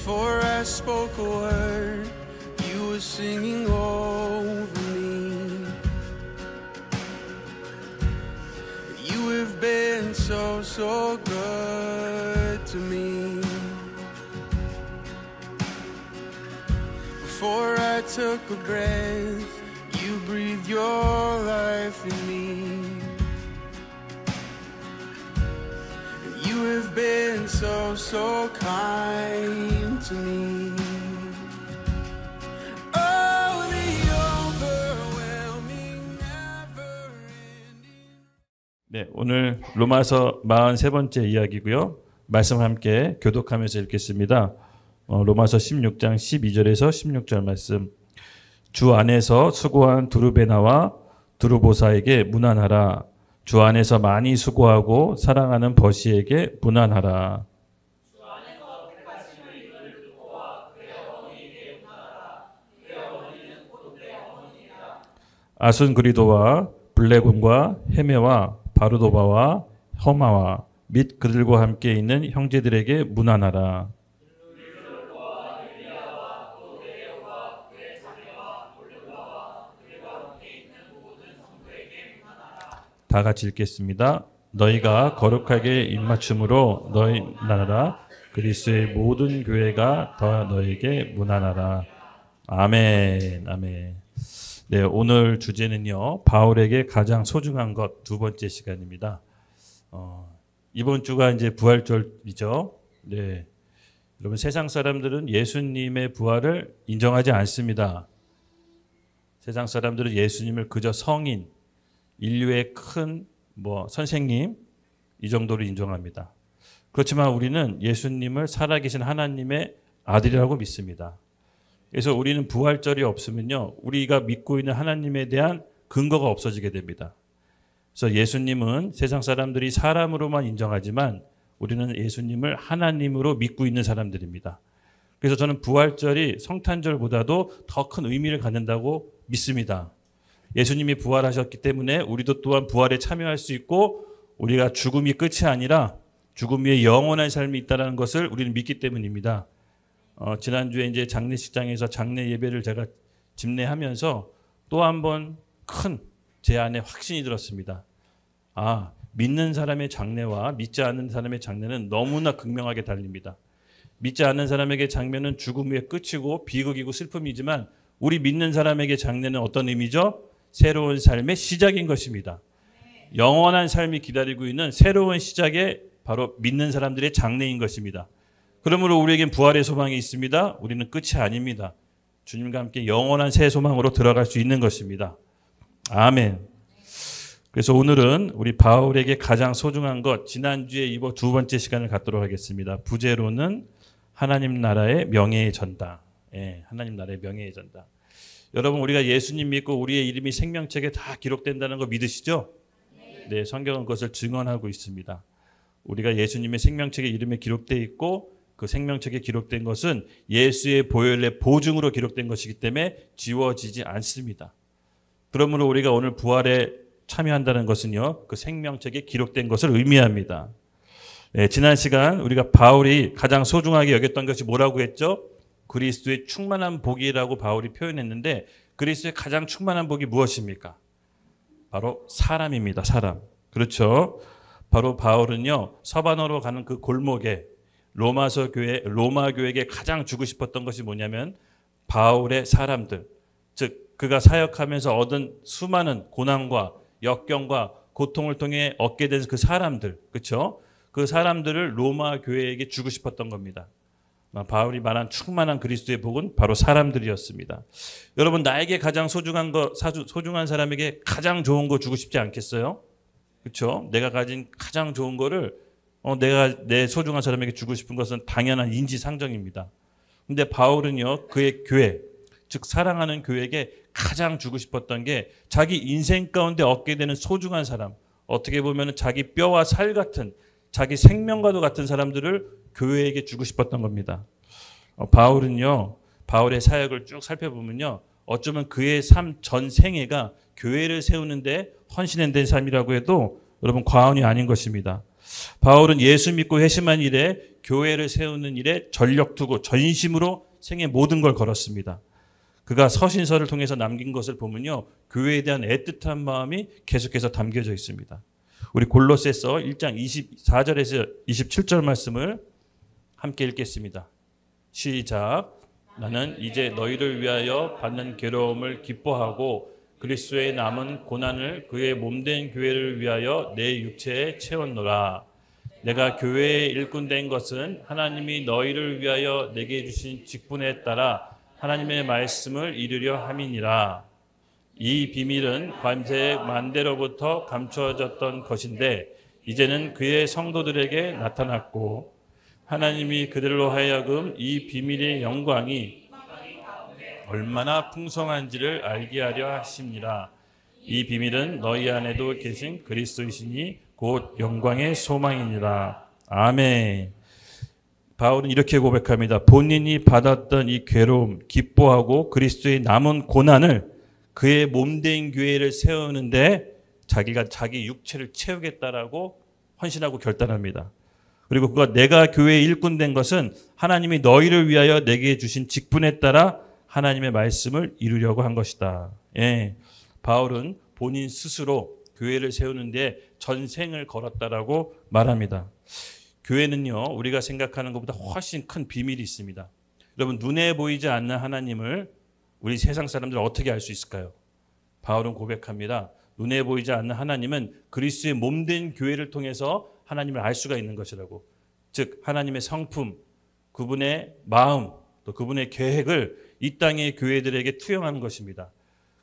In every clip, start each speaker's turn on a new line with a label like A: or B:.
A: Before I spoke a word, you were singing over me. You have been so, so good to me. Before I took a breath, you breathed your life in me. You have been so, so kind to me. Oh, the overwhelming, never-ending.
B: 네, 오늘 로마서 43번째 이야기고요. 말씀 함께 교독하면서 읽겠습니다. 로마서 16장 12절에서 16절 말씀. 주 안에서 수고한 두르베나와 두르보사에게 문안하라. 주 안에서 많이 수고하고 사랑하는 버시에게 문안하라. 아순그리도와 블레곤과 헤메와 바르도바와 허마와 및 그들과 함께 있는 형제들에게 문안하라. 다 같이 읽겠습니다. 너희가 거룩하게 입맞춤으로 너희 문안하라. 그리스도의 모든 교회가 더 너희에게 문안하라. 아멘. 아멘. 네, 오늘 주제는요. 바울에게 가장 소중한 것 두 번째 시간입니다. 이번 주가 이제 부활절이죠. 네. 여러분 세상 사람들은 예수님의 부활을 인정하지 않습니다. 세상 사람들은 예수님을 그저 성인, 인류의 큰 선생님 이 정도로 인정합니다. 그렇지만 우리는 예수님을 살아계신 하나님의 아들이라고 믿습니다. 그래서 우리는 부활절이 없으면요, 우리가 믿고 있는 하나님에 대한 근거가 없어지게 됩니다. 그래서 예수님은 세상 사람들이 사람으로만 인정하지만 우리는 예수님을 하나님으로 믿고 있는 사람들입니다. 그래서 저는 부활절이 성탄절보다도 더 큰 의미를 갖는다고 믿습니다. 예수님이 부활하셨기 때문에 우리도 또한 부활에 참여할 수 있고 우리가 죽음이 끝이 아니라 죽음 위에 영원한 삶이 있다는 것을 우리는 믿기 때문입니다. 지난주에 이제 장례식장에서 장례 예배를 제가 집례하면서 또 한 번 큰 제 안에 확신이 들었습니다. 믿는 사람의 장례와 믿지 않는 사람의 장례는 너무나 극명하게 달립니다. 믿지 않는 사람에게 장례는 죽음 위에 끝이고 비극이고 슬픔이지만 우리 믿는 사람에게 장례는 어떤 의미죠? 새로운 삶의 시작인 것입니다. 영원한 삶이 기다리고 있는 새로운 시작에 바로 믿는 사람들의 장래인 것입니다. 그러므로 우리에겐 부활의 소망이 있습니다. 우리는 끝이 아닙니다. 주님과 함께 영원한 새 소망으로 들어갈 수 있는 것입니다. 아멘. 그래서 오늘은 우리 바울에게 가장 소중한 것, 지난주에 이번 두 번째 시간을 갖도록 하겠습니다. 부제로는 하나님 나라의 명예의 전당. 하나님 나라의 명예의 전당. 여러분, 우리가 예수님 믿고 우리의 이름이 생명책에 다 기록된다는 거 믿으시죠? 네, 성경은 그것을 증언하고 있습니다. 우리가 예수님의 생명책에 이름에 기록되어 있고 그 생명책에 기록된 것은 예수의 보혈의 보증으로 기록된 것이기 때문에 지워지지 않습니다. 그러므로 우리가 오늘 부활에 참여한다는 것은요, 그 생명책에 기록된 것을 의미합니다. 네, 지난 시간 우리가 바울이 가장 소중하게 여겼던 것이 뭐라고 했죠? 그리스도의 충만한 복이라고 바울이 표현했는데 그리스도의 가장 충만한 복이 무엇입니까? 바로 사람입니다. 사람. 그렇죠. 바로 바울은요, 서반으로 가는 그 골목에 로마 교회에게 가장 주고 싶었던 것이 뭐냐면 바울의 사람들, 즉 그가 사역하면서 얻은 수많은 고난과 역경과 고통을 통해 얻게 된 그 사람들, 그렇죠? 그 사람들을 로마 교회에게 주고 싶었던 겁니다. 바울이 말한 충만한 그리스도의 복은 바로 사람들이었습니다. 여러분, 나에게 가장 소중한 사람에게 가장 좋은 거 주고 싶지 않겠어요? 그렇죠? 내가 가진 가장 좋은 거를 내가 내 소중한 사람에게 주고 싶은 것은 당연한 인지상정입니다. 근데 바울은요, 그의 교회, 즉 사랑하는 교회에게 가장 주고 싶었던 게 자기 인생 가운데 얻게 되는 소중한 사람, 어떻게 보면 자기 뼈와 살 같은, 자기 생명과도 같은 사람들을 교회에게 주고 싶었던 겁니다. 바울은요, 바울의 사역을 쭉 살펴보면요, 어쩌면 그의 삶 전 생애가 교회를 세우는데 헌신된 삶이라고 해도 여러분 과언이 아닌 것입니다. 바울은 예수 믿고 회심한 일에 교회를 세우는 일에 전력 두고 전심으로 생의 모든 걸 걸었습니다. 그가 서신서를 통해서 남긴 것을 보면요, 교회에 대한 애틋한 마음이 계속해서 담겨져 있습니다. 우리 골로새서 1장 24절에서 27절 말씀을 함께 읽겠습니다. 시작. 나는 이제 너희를 위하여 받는 괴로움을 기뻐하고 그리스도의 남은 고난을 그의 몸된 교회를 위하여 내 육체에 채웠노라. 내가 교회의 일꾼 된 것은 하나님이 너희를 위하여 내게 주신 직분에 따라 하나님의 말씀을 이루려 함이니라. 이 비밀은 관세 만대로부터 감추어졌던 것인데 이제는 그의 성도들에게 나타났고 하나님이 그들로 하여금 이 비밀의 영광이 얼마나 풍성한지를 알게 하려 하심이라. 이 비밀은 너희 안에도 계신 그리스도이시니 곧 영광의 소망이니라. 아멘. 바울은 이렇게 고백합니다. 본인이 받았던 이 괴로움, 기뻐하고 그리스도의 남은 고난을 그의 몸된 교회를 세우는데 자기가 자기 육체를 채우겠다라고 헌신하고 결단합니다. 그리고 그가 내가 교회의 일꾼 된 것은 하나님이 너희를 위하여 내게 주신 직분에 따라 하나님의 말씀을 이루려고 한 것이다. 예, 바울은 본인 스스로 교회를 세우는데 전생을 걸었다라고 말합니다. 교회는요, 우리가 생각하는 것보다 훨씬 큰 비밀이 있습니다. 여러분, 눈에 보이지 않는 하나님을 우리 세상 사람들은 어떻게 알 수 있을까요? 바울은 고백합니다. 눈에 보이지 않는 하나님은 그리스도의 몸된 교회를 통해서 하나님을 알 수가 있는 것이라고. 즉 하나님의 성품, 그분의 마음, 또 그분의 계획을 이 땅의 교회들에게 투영하는 것입니다.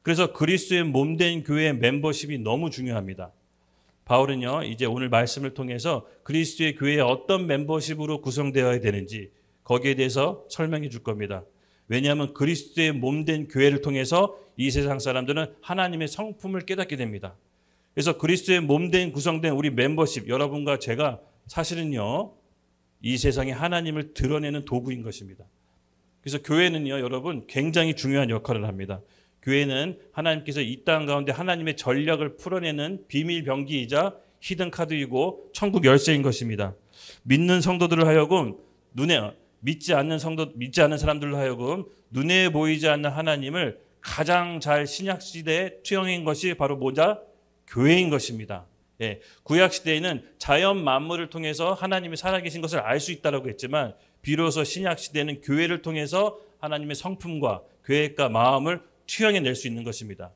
B: 그래서 그리스도의 몸된 교회의 멤버십이 너무 중요합니다. 바울은요, 이제 오늘 말씀을 통해서 그리스도의 교회에 어떤 멤버십으로 구성되어야 되는지 거기에 대해서 설명해 줄 겁니다. 왜냐하면 그리스도의 몸된 교회를 통해서 이 세상 사람들은 하나님의 성품을 깨닫게 됩니다. 그래서 그리스도의 몸된 구성된 우리 멤버십, 여러분과 제가 사실은요, 이 세상에 하나님을 드러내는 도구인 것입니다. 그래서 교회는요, 여러분, 굉장히 중요한 역할을 합니다. 교회는 하나님께서 이 땅 가운데 하나님의 전략을 풀어내는 비밀 병기이자 히든 카드이고 천국 열쇠인 것입니다. 믿는 성도들을 하여금 믿지 않는 사람들로 하여금 눈에 보이지 않는 하나님을 가장 잘 신약 시대에 투영한 것이 바로 뭐냐? 교회인 것입니다. 예, 구약 시대에는 자연 만물을 통해서 하나님이 살아계신 것을 알 수 있다라고 했지만 비로소 신약 시대는 교회를 통해서 하나님의 성품과 계획과 마음을 투영해낼 수 있는 것입니다.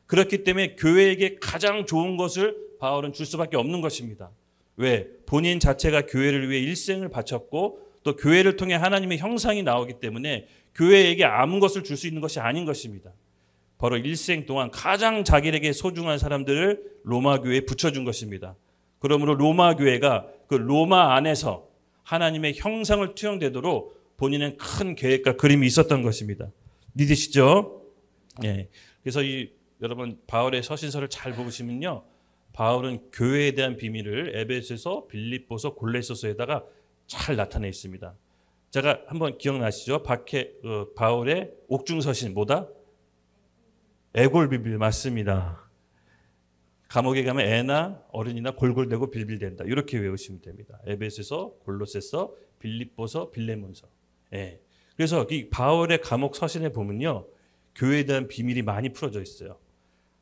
B: 그렇기 때문에 교회에게 가장 좋은 것을 바울은 줄 수밖에 없는 것입니다. 왜? 본인 자체가 교회를 위해 일생을 바쳤고 또 교회를 통해 하나님의 형상이 나오기 때문에 교회에게 아무 것을 줄 수 있는 것이 아닌 것입니다. 바로 일생 동안 가장 자기에게 소중한 사람들을 로마 교회에 붙여준 것입니다. 그러므로 로마 교회가 그 로마 안에서 하나님의 형상을 투영되도록 본인은 큰 계획과 그림이 있었던 것입니다. 믿으시죠? 예. 그래서 여러분 바울의 서신서를 잘 보시면요, 바울은 교회에 대한 비밀을 에베소서, 빌립보서, 골로새서에다가 잘 나타내 있습니다. 제가 한번 기억나시죠? 바울의 옥중서신 뭐다? 애골비빌 맞습니다. 감옥에 가면 애나 어른이나 골골대고 빌빌댄다. 이렇게 외우시면 됩니다. 에베소서, 골로새서, 빌립보서, 빌레몬서. 예. 그래서 이 바울의 감옥 서신에 보면요, 교회에 대한 비밀이 많이 풀어져 있어요.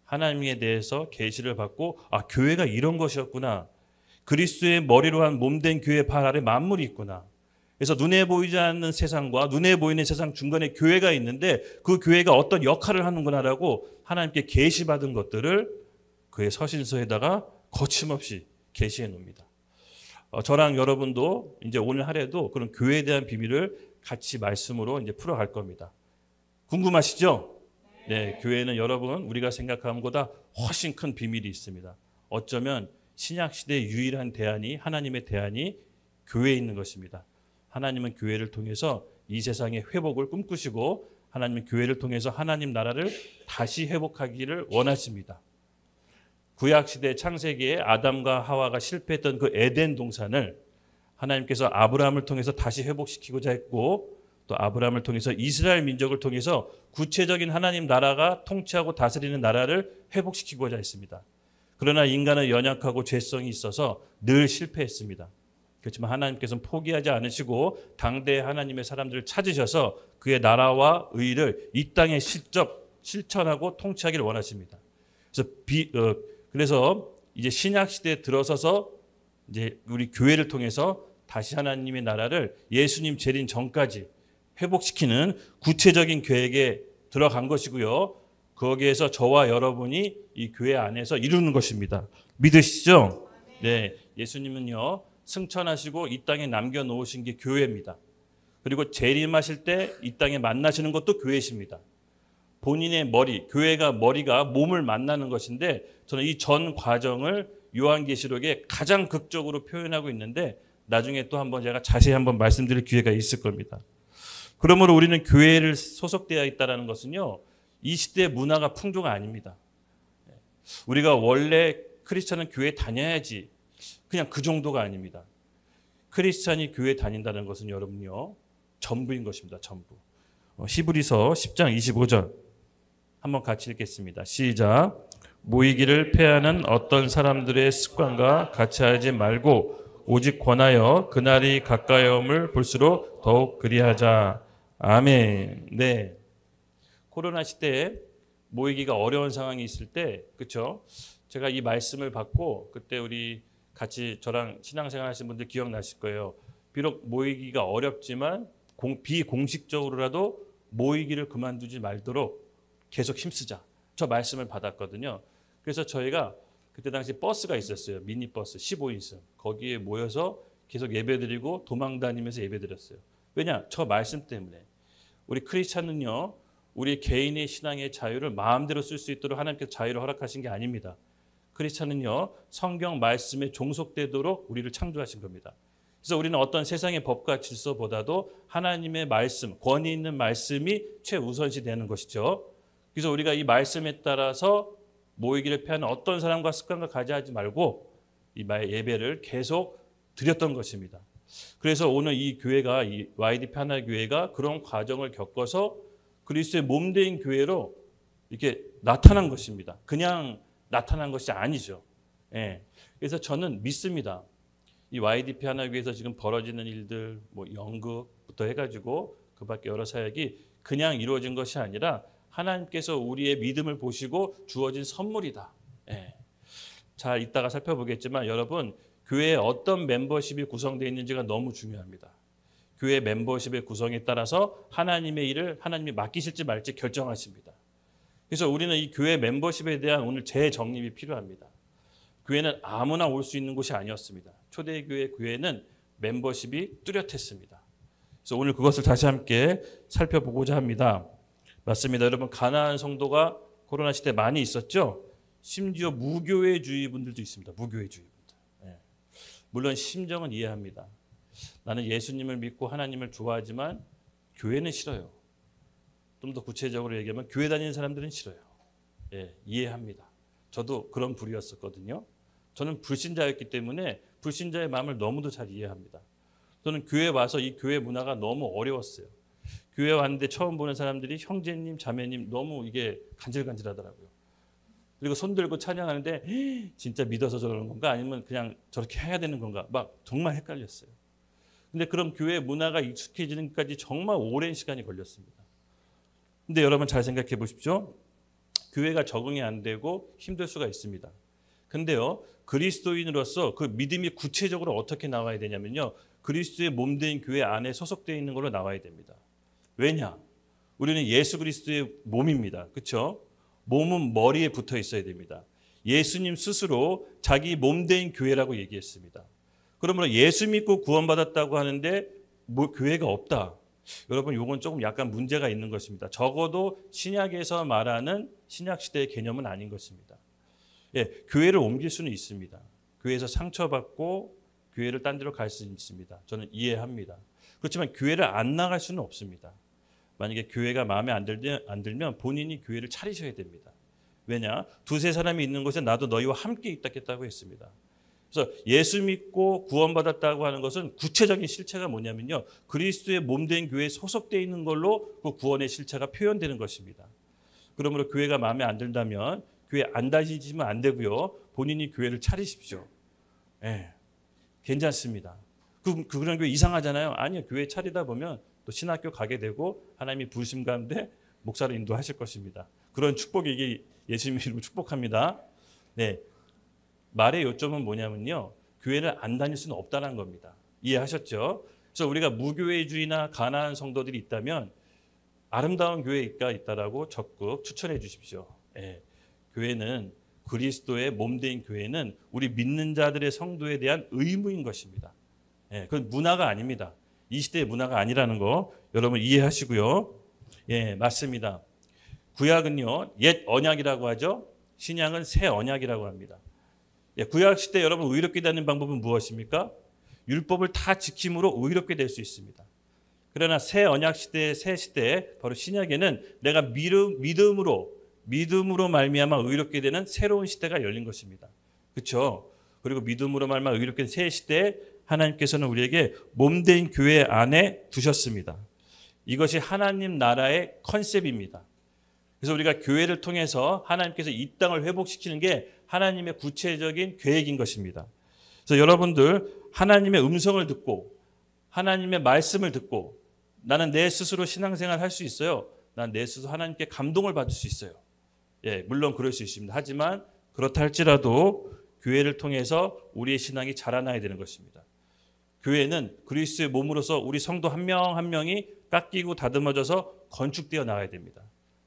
B: 하나님에 대해서 계시를 받고 교회가 이런 것이었구나. 그리스도의 머리로 한 몸된 교회 발 아래 만물이 있구나. 그래서 눈에 보이지 않는 세상과 눈에 보이는 세상 중간에 교회가 있는데 그 교회가 어떤 역할을 하는구나라고 하나님께 계시받은 것들을 그의 서신서에다가 거침없이 계시해 놓습니다. 저랑 여러분도 이제 오늘 하루에도 그런 교회에 대한 비밀을 같이 말씀으로 이제 풀어갈 겁니다. 궁금하시죠? 네, 교회는 여러분 우리가 생각하는 것보다 훨씬 큰 비밀이 있습니다. 어쩌면 신약 시대의 유일한 대안이 하나님의 대안이 교회에 있는 것입니다. 하나님은 교회를 통해서 이 세상의 회복을 꿈꾸시고 하나님은 교회를 통해서 하나님 나라를 다시 회복하기를 원하십니다. 구약 시대 창세기에 아담과 하와가 실패했던 그 에덴 동산을 하나님께서 아브라함을 통해서 다시 회복시키고자 했고 또 아브라함을 통해서 이스라엘 민족을 통해서 구체적인 하나님 나라가 통치하고 다스리는 나라를 회복시키고자 했습니다. 그러나 인간은 연약하고 죄성이 있어서 늘 실패했습니다. 그렇지만 하나님께서는 포기하지 않으시고 당대의 하나님의 사람들을 찾으셔서 그의 나라와 의를 이 땅에 직접 실천하고 통치하기를 원하십니다. 그래서 이제 신약 시대에 들어서서 이제 우리 교회를 통해서 다시 하나님의 나라를 예수님 재림 전까지 회복시키는 구체적인 계획에 들어간 것이고요. 거기에서 저와 여러분이 이 교회 안에서 이루는 것입니다. 믿으시죠? 네, 예수님은요 승천하시고 이 땅에 남겨놓으신 게 교회입니다. 그리고 재림하실 때 이 땅에 만나시는 것도 교회십니다. 본인의 머리, 교회가 머리가 몸을 만나는 것인데 저는 이 전 과정을 요한계시록에 가장 극적으로 표현하고 있는데 나중에 또 한번 제가 자세히 한번 말씀드릴 기회가 있을 겁니다. 그러므로 우리는 교회를 소속되어 있다는 것은요. 이 시대의 문화가 풍조가 아닙니다. 우리가 원래 크리스찬은 교회 다녀야지 그냥 그 정도가 아닙니다. 크리스찬이 교회 다닌다는 것은 여러분요. 전부인 것입니다. 전부. 히브리서 10장 25절 한번 같이 읽겠습니다. 시작. 모이기를 패하는 어떤 사람들의 습관과 같이 하지 말고 오직 권하여 그날이 가까이 옴을 볼수록 더욱 그리하자. 아멘. 네. 코로나 시대에 모이기가 어려운 상황이 있을 때, 그렇죠? 제가 이 말씀을 받고 그때 우리 같이 저랑 신앙생활 하신 분들 기억나실 거예요. 비록 모이기가 어렵지만 비공식적으로라도 모이기를 그만두지 말도록 계속 힘쓰자. 저 말씀을 받았거든요. 그래서 저희가 그때 당시 버스가 있었어요. 미니버스 15인승. 거기에 모여서 계속 예배드리고 도망다니면서 예배드렸어요. 왜냐? 저 말씀 때문에. 우리 크리스찬은요. 우리 개인의 신앙의 자유를 마음대로 쓸 수 있도록 하나님께서 자유를 허락하신 게 아닙니다. 크리스찬은요. 성경 말씀에 종속되도록 우리를 창조하신 겁니다. 그래서 우리는 어떤 세상의 법과 질서보다도 하나님의 말씀, 권위 있는 말씀이 최우선시 되는 것이죠. 그래서 우리가 이 말씀에 따라서 모이기를 패하는 어떤 사람과 습관과 가지하지 말고 이 예배를 계속 드렸던 것입니다. 그래서 오늘 이 교회가 이 YDP 하나교회가 그런 과정을 겪어서 그리스도의 몸된 교회로 이렇게 나타난 것입니다. 그냥 나타난 것이 아니죠. 예. 그래서 저는 믿습니다. 이 YDP 하나교회에서 지금 벌어지는 일들, 뭐 연극부터 해가지고 그밖에 여러 사역이 그냥 이루어진 것이 아니라 하나님께서 우리의 믿음을 보시고 주어진 선물이다. 예. 자, 이따가 살펴보겠지만 여러분 교회에 어떤 멤버십이 구성되어 있는지가 너무 중요합니다. 교회 멤버십의 구성에 따라서 하나님의 일을 하나님이 맡기실지 말지 결정하십니다. 그래서 우리는 이 교회 멤버십에 대한 오늘 재정립이 필요합니다. 교회는 아무나 올 수 있는 곳이 아니었습니다. 초대교회 교회는 멤버십이 뚜렷했습니다. 그래서 오늘 그것을 다시 함께 살펴보고자 합니다. 맞습니다. 여러분 가난한 성도가 코로나 시대에 많이 있었죠. 심지어 무교회주의 분들도 있습니다. 무교회주의 분들. 예. 물론 심정은 이해합니다. 나는 예수님을 믿고 하나님을 좋아하지만 교회는 싫어요. 좀 더 구체적으로 얘기하면 교회 다니는 사람들은 싫어요. 예, 이해합니다. 저도 그런 부류였었거든요. 저는 불신자였기 때문에 불신자의 마음을 너무도 잘 이해합니다. 저는 교회 와서 이 교회 문화가 너무 어려웠어요. 교회 왔는데 처음 보는 사람들이 형제님, 자매님 너무 이게 간질간질하더라고요. 그리고 손 들고 찬양하는데 진짜 믿어서 저러는 건가 아니면 그냥 저렇게 해야 되는 건가 막 정말 헷갈렸어요. 근데 그런 교회 문화가 익숙해지는 것까지 정말 오랜 시간이 걸렸습니다. 근데 여러분 잘 생각해 보십시오. 교회가 적응이 안 되고 힘들 수가 있습니다. 근데요, 그리스도인으로서 그 믿음이 구체적으로 어떻게 나와야 되냐면요. 그리스도의 몸된 교회 안에 소속되어 있는 걸로 나와야 됩니다. 왜냐? 우리는 예수 그리스도의 몸입니다. 그렇죠? 몸은 머리에 붙어 있어야 됩니다. 예수님 스스로 자기 몸된 교회라고 얘기했습니다. 그러므로 예수 믿고 구원받았다고 하는데 뭐 교회가 없다. 여러분 이건 조금 약간 문제가 있는 것입니다. 적어도 신약에서 말하는 신약시대의 개념은 아닌 것입니다. 예, 교회를 옮길 수는 있습니다. 교회에서 상처받고 교회를 딴 데로 갈 수는 있습니다. 저는 이해합니다. 그렇지만 교회를 안 나갈 수는 없습니다. 만약에 교회가 마음에 안 들면 본인이 교회를 차리셔야 됩니다. 왜냐? 두세 사람이 있는 곳에 나도 너희와 함께 있다겠다고 했습니다. 그래서 예수 믿고 구원받았다고 하는 것은 구체적인 실체가 뭐냐면요. 그리스도의 몸된 교회에 소속되어 있는 걸로 그 구원의 실체가 표현되는 것입니다. 그러므로 교회가 마음에 안 든다면 교회 안 다니시면 안 되고요. 본인이 교회를 차리십시오. 예, 괜찮습니다. 그런 교회 이상하잖아요. 아니요, 교회 차리다 보면 또 신학교 가게 되고 하나님이 부르심 가운데 목사를 인도하실 것입니다. 그런 축복이 이게 예수님 이름으로 축복합니다. 네, 말의 요점은 뭐냐면요, 교회를 안 다닐 수는 없다는 겁니다. 이해하셨죠? 그래서 우리가 무교회주의나 가난한 성도들이 있다면 아름다운 교회가 있다라고 적극 추천해 주십시오. 예, 교회는 그리스도의 몸된 교회는 우리 믿는 자들의 성도에 대한 의무인 것입니다. 예, 그건 문화가 아닙니다. 이 시대의 문화가 아니라는 거 여러분 이해하시고요. 예, 맞습니다. 구약은요, 옛 언약이라고 하죠. 신약은 새 언약이라고 합니다. 예, 구약 시대 여러분 의롭게 되는 방법은 무엇입니까? 율법을 다 지킴으로 의롭게 될 수 있습니다. 그러나 새 언약 시대, 새 시대 바로 신약에는 내가 믿음으로 말미암아 의롭게 되는 새로운 시대가 열린 것입니다. 그렇죠? 그리고 믿음으로 말미암아 의롭게 된 새 시대에 하나님께서는 우리에게 몸된 교회 안에 두셨습니다. 이것이 하나님 나라의 컨셉입니다. 그래서 우리가 교회를 통해서 하나님께서 이 땅을 회복시키는 게 하나님의 구체적인 계획인 것입니다. 그래서 여러분들 하나님의 음성을 듣고 하나님의 말씀을 듣고 나는 내 스스로 신앙생활 할 수 있어요. 난 내 스스로 하나님께 감동을 받을 수 있어요. 예, 물론 그럴 수 있습니다. 하지만 그렇다 할지라도 교회를 통해서 우리의 신앙이 자라나야 되는 것입니다. 교회는 그리스도의 몸으로서 우리 성도 한 명 한 명이 깎이고 다듬어져서 건축되어 나가야 됩니다.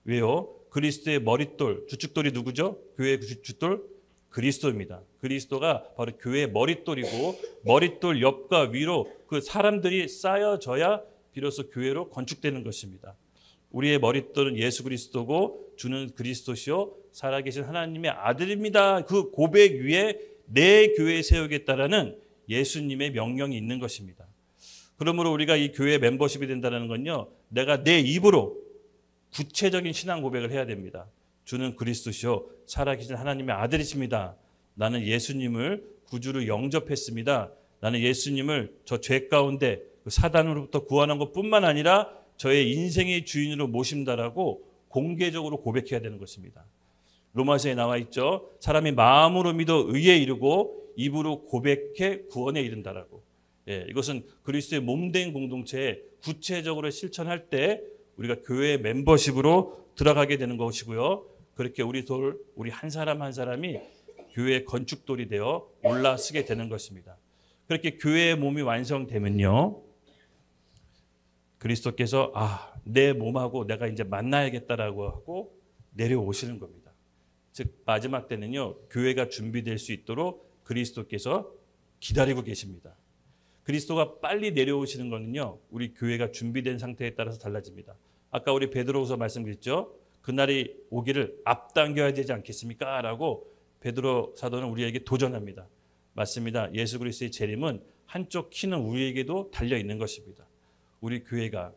B: 왜요? 그리스도의 머릿돌, 주축돌이 누구죠? 교회의 주축돌? 그리스도입니다. 그리스도가 바로 교회의 머릿돌이고 머릿돌 옆과 위로 그 사람들이 쌓여져야 비로소 교회로 건축되는 것입니다. 우리의 머릿돌은 예수 그리스도고 주는 그리스도시요 살아계신 하나님의 아들입니다. 그 고백 위에 내 교회에 세우겠다라는 예수님의 명령이 있는 것입니다. 그러므로 우리가 이 교회 멤버십이 된다는 건요, 내가 내 입으로 구체적인 신앙 고백을 해야 됩니다. 주는 그리스도시요 살아계신 하나님의 아들이십니다. 나는 예수님을 구주로 영접했습니다. 나는 예수님을 저 죄 가운데 사단으로부터 구원한 것뿐만 아니라 저의 인생의 주인으로 모신다라고 공개적으로 고백해야 되는 것입니다. 로마서에 나와 있죠. 사람이 마음으로 믿어 의에 이르고 입으로 고백해 구원에 이른다라고. 예, 이것은 그리스도의 몸된 공동체에 구체적으로 실천할 때 우리가 교회 멤버십으로 들어가게 되는 것이고요. 그렇게 우리 한 사람 한 사람이 교회의 건축돌이 되어 올라서게 되는 것입니다. 그렇게 교회의 몸이 완성되면요, 그리스도께서 내 몸하고 내가 이제 만나야겠다라고 하고 내려오시는 겁니다. 즉 마지막 때는요, 교회가 준비될 수 있도록 그리스도께서 기다리고 계십니다. 그리스도가 빨리 내려오시는 것은요, 우리 교회가 준비된 상태에 따라서 달라집니다. 아까 우리 베드로후서 말씀드렸죠. 그날이 오기를 앞당겨야 되지 않겠습니까? 라고 베드로 사도는 우리에게 도전합니다. 맞습니다. 예수 그리스도의 재림은 한쪽 키는 우리에게도 달려 있는 것입니다. 우리 교회가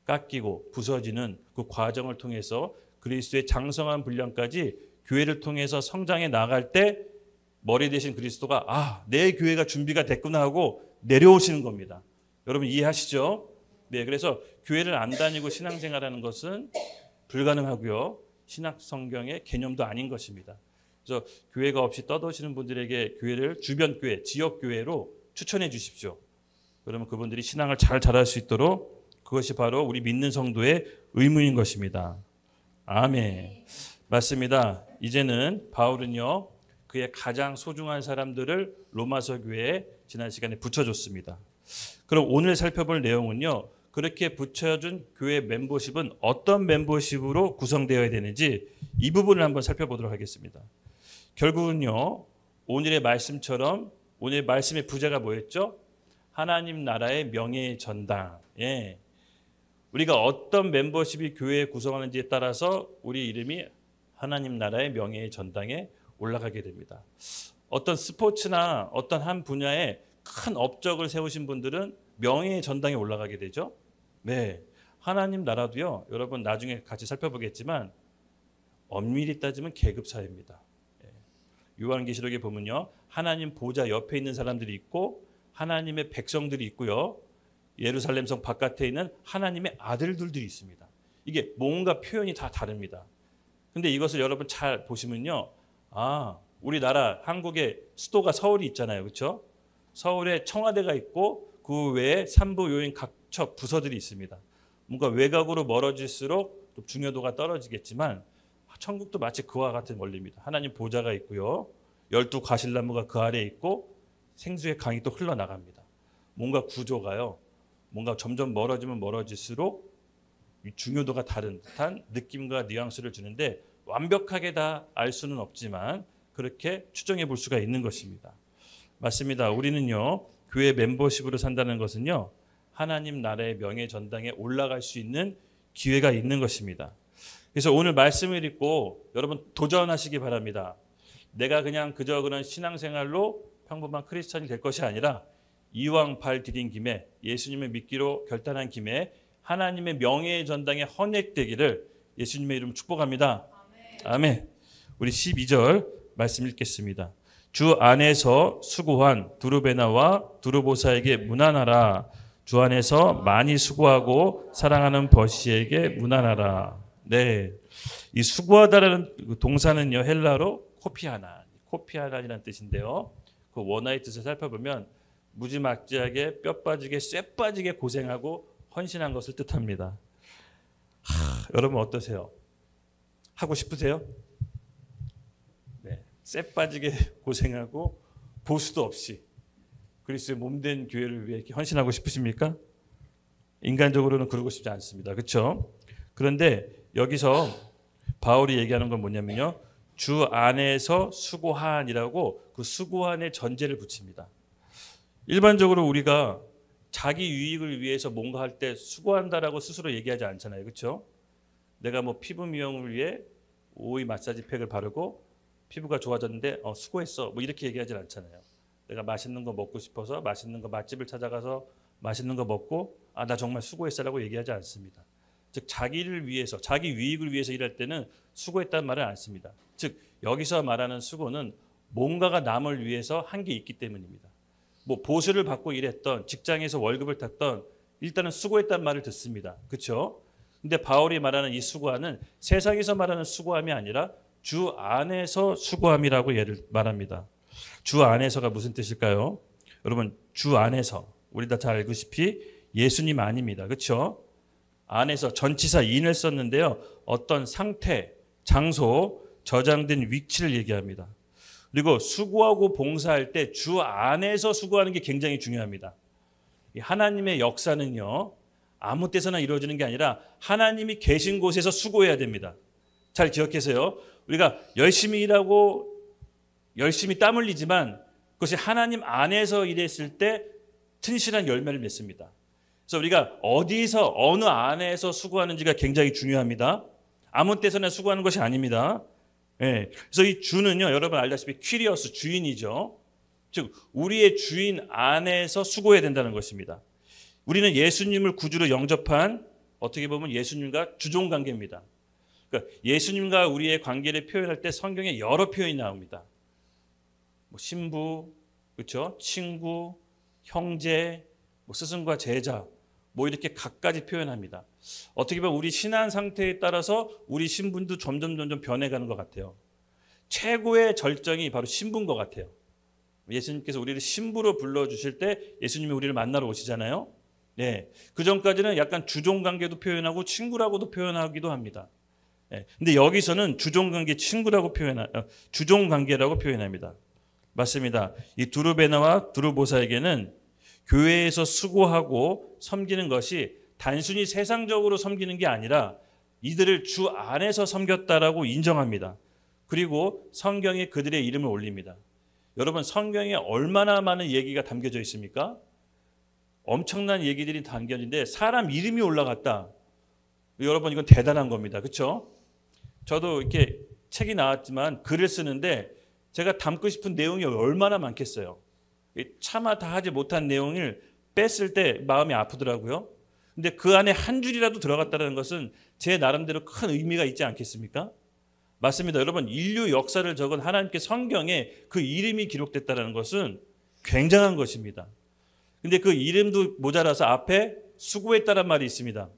B: 깎이고 부서지는 그 과정을 통해서 그리스도의 장성한 분량까지 교회를 통해서 성장해 나갈 때 머리 대신 그리스도가 내 교회가 준비가 됐구나 하고 내려오시는 겁니다. 여러분 이해하시죠? 네, 그래서 교회를 안 다니고 신앙생활하는 것은 불가능하고요. 신학 성경의 개념도 아닌 것입니다. 그래서 교회가 없이 떠도시는 분들에게 교회를 주변 교회, 지역 교회로 추천해 주십시오. 그러면 그분들이 신앙을 잘 자랄 수 있도록 그것이 바로 우리 믿는 성도의 의무인 것입니다. 아멘. 맞습니다. 이제는 바울은요, 그의 가장 소중한 사람들을 로마서 교회에 지난 시간에 붙여줬습니다. 그럼 오늘 살펴볼 내용은요, 그렇게 붙여준 교회 멤버십은 어떤 멤버십으로 구성되어야 되는지 이 부분을 한번 살펴보도록 하겠습니다. 결국은요, 오늘의 말씀처럼 오늘 말씀의 부제가 뭐였죠? 하나님 나라의 명예의 전당. 예. 우리가 어떤 멤버십이 교회에 구성하는지에 따라서 우리 이름이 하나님 나라의 명예의 전당에 올라가게 됩니다. 어떤 스포츠나 어떤 한 분야에 큰 업적을 세우신 분들은 명예의 전당에 올라가게 되죠. 네, 하나님 나라도요, 여러분 나중에 같이 살펴보겠지만 엄밀히 따지면 계급사회입니다. 요한계시록에 보면요, 하나님 보좌 옆에 있는 사람들이 있고 하나님의 백성들이 있고요, 예루살렘 성 바깥에 있는 하나님의 아들들이 있습니다. 이게 뭔가 표현이 다 다릅니다. 근데 이것을 여러분 잘 보시면요, 우리나라 한국의 수도가 서울이 있잖아요. 그렇죠? 서울에 청와대가 있고 그 외에 산부 요인 각처 부서들이 있습니다. 뭔가 외곽으로 멀어질수록 좀 중요도가 떨어지겠지만 천국도 마치 그와 같은 원리입니다. 하나님 보좌가 있고요. 12 과실나무가 그 아래에 있고 생수의 강이 또 흘러나갑니다. 뭔가 구조가요. 뭔가 점점 멀어지면 멀어질수록 중요도가 다른 듯한 느낌과 뉘앙스를 주는데 완벽하게 다 알 수는 없지만 그렇게 추정해 볼 수가 있는 것입니다. 맞습니다. 우리는요. 교회 멤버십으로 산다는 것은요. 하나님 나라의 명예 전당에 올라갈 수 있는 기회가 있는 것입니다. 그래서 오늘 말씀을 읽고 여러분 도전하시기 바랍니다. 내가 그냥 그저 그런 신앙생활로 평범한 크리스찬이 될 것이 아니라 이왕 발 디딘 김에 예수님을 믿기로 결단한 김에 하나님의 명예의 전당에 헌액되기를 예수님의 이름 축복합니다. 아멘. 우리 12절 말씀 읽겠습니다. 주 안에서 수고한 두루베나와 두루보사에게 문안하라. 주 안에서 많이 수고하고 사랑하는 버시에게 문안하라. 네, 이 수고하다라는 동사는요 헬라로 코피아난이라는 뜻인데요. 그 원어의 뜻을 살펴보면 무지막지하게 뼈 빠지게 쇠 빠지게 고생하고 헌신한 것을 뜻합니다. 여러분 어떠세요? 하고 싶으세요? 네, 쇠 빠지게 고생하고 보수도 없이 그리스도의 몸된 교회를 위해 헌신하고 싶으십니까? 인간적으로는 그러고 싶지 않습니다. 그렇죠? 그런데 여기서 바울이 얘기하는 건 뭐냐면요. 주 안에서 수고한이라고 그 수고한의 전제를 붙입니다. 일반적으로 우리가 자기 유익을 위해서 뭔가 할 때 수고한다라고 스스로 얘기하지 않잖아요. 그렇죠? 내가 뭐 피부 미용을 위해 오이 마사지 팩을 바르고 피부가 좋아졌는데 수고했어. 뭐 이렇게 얘기하지 않잖아요. 내가 맛있는 거 먹고 싶어서 맛있는 거 맛집을 찾아가서 맛있는 거 먹고 나 정말 수고했어라고 얘기하지 않습니다. 즉 자기를 위해서 자기 유익을 위해서 일할 때는 수고했다는 말을 안 씁니다. 즉 여기서 말하는 수고는 뭔가가 남을 위해서 한 게 있기 때문입니다. 뭐 보수를 받고 일했던 직장에서 월급을 탔던 일단은 수고했다는 말을 듣습니다. 그렇죠? 근데 바울이 말하는 이 수고함은 세상에서 말하는 수고함이 아니라 주 안에서 수고함이라고 말합니다. 주 안에서가 무슨 뜻일까요? 여러분 주 안에서 우리 다 잘 알고시피 예수님 안입니다. 그렇죠? 안에서 전치사 in을 썼는데요. 어떤 상태, 장소, 저장된 위치를 얘기합니다. 그리고 수고하고 봉사할 때 주 안에서 수고하는 게 굉장히 중요합니다. 하나님의 역사는요. 아무 때서나 이루어지는 게 아니라 하나님이 계신 곳에서 수고해야 됩니다. 잘 기억하세요. 우리가 열심히 일하고 열심히 땀 흘리지만 그것이 하나님 안에서 일했을 때 튼실한 열매를 맺습니다. 그래서 우리가 어디서 어느 안에서 수고하는지가 굉장히 중요합니다. 아무 때서나 수고하는 것이 아닙니다. 예. 그래서 이 주는요, 여러분 알다시피 퀴리어스 주인이죠. 즉 우리의 주인 안에서 수고해야 된다는 것입니다. 우리는 예수님을 구주로 영접한 어떻게 보면 예수님과 주종 관계입니다. 그러니까 예수님과 우리의 관계를 표현할 때 성경에 여러 표현이 나옵니다. 뭐 신부, 그렇죠? 친구, 형제, 뭐 스승과 제자, 뭐 이렇게 각가지 표현합니다. 어떻게 보면 우리 신앙 상태에 따라서 우리 신분도 점점 변해가는 것 같아요. 최고의 절정이 바로 신부인 것 같아요. 예수님께서 우리를 신부로 불러주실 때 예수님이 우리를 만나러 오시잖아요. 네, 그 전까지는 약간 주종관계도 표현하고 친구라고도 표현하기도 합니다. 네, 근데 여기서는 주종관계 친구라고 주종관계라고 표현합니다. 맞습니다. 이 두루베나와 두루보사에게는 교회에서 수고하고 섬기는 것이 단순히 세상적으로 섬기는 게 아니라 이들을 주 안에서 섬겼다라고 인정합니다. 그리고 성경에 그들의 이름을 올립니다. 여러분 성경에 얼마나 많은 얘기가 담겨져 있습니까? 엄청난 얘기들이 담겨진데 사람 이름이 올라갔다. 여러분 이건 대단한 겁니다. 그렇죠? 저도 이렇게 책이 나왔지만 글을 쓰는데 제가 담고 싶은 내용이 얼마나 많겠어요. 차마 다 하지 못한 내용을 뺐을 때 마음이 아프더라고요. 근데 그 안에 한 줄이라도 들어갔다는 것은 제 나름대로 큰 의미가 있지 않겠습니까? 맞습니다. 여러분 인류 역사를 적은 하나님께 성경에 그 이름이 기록됐다는 것은 굉장한 것입니다. 근데 그 이름도 모자라서 앞에 수고했다는 말이 있습니다.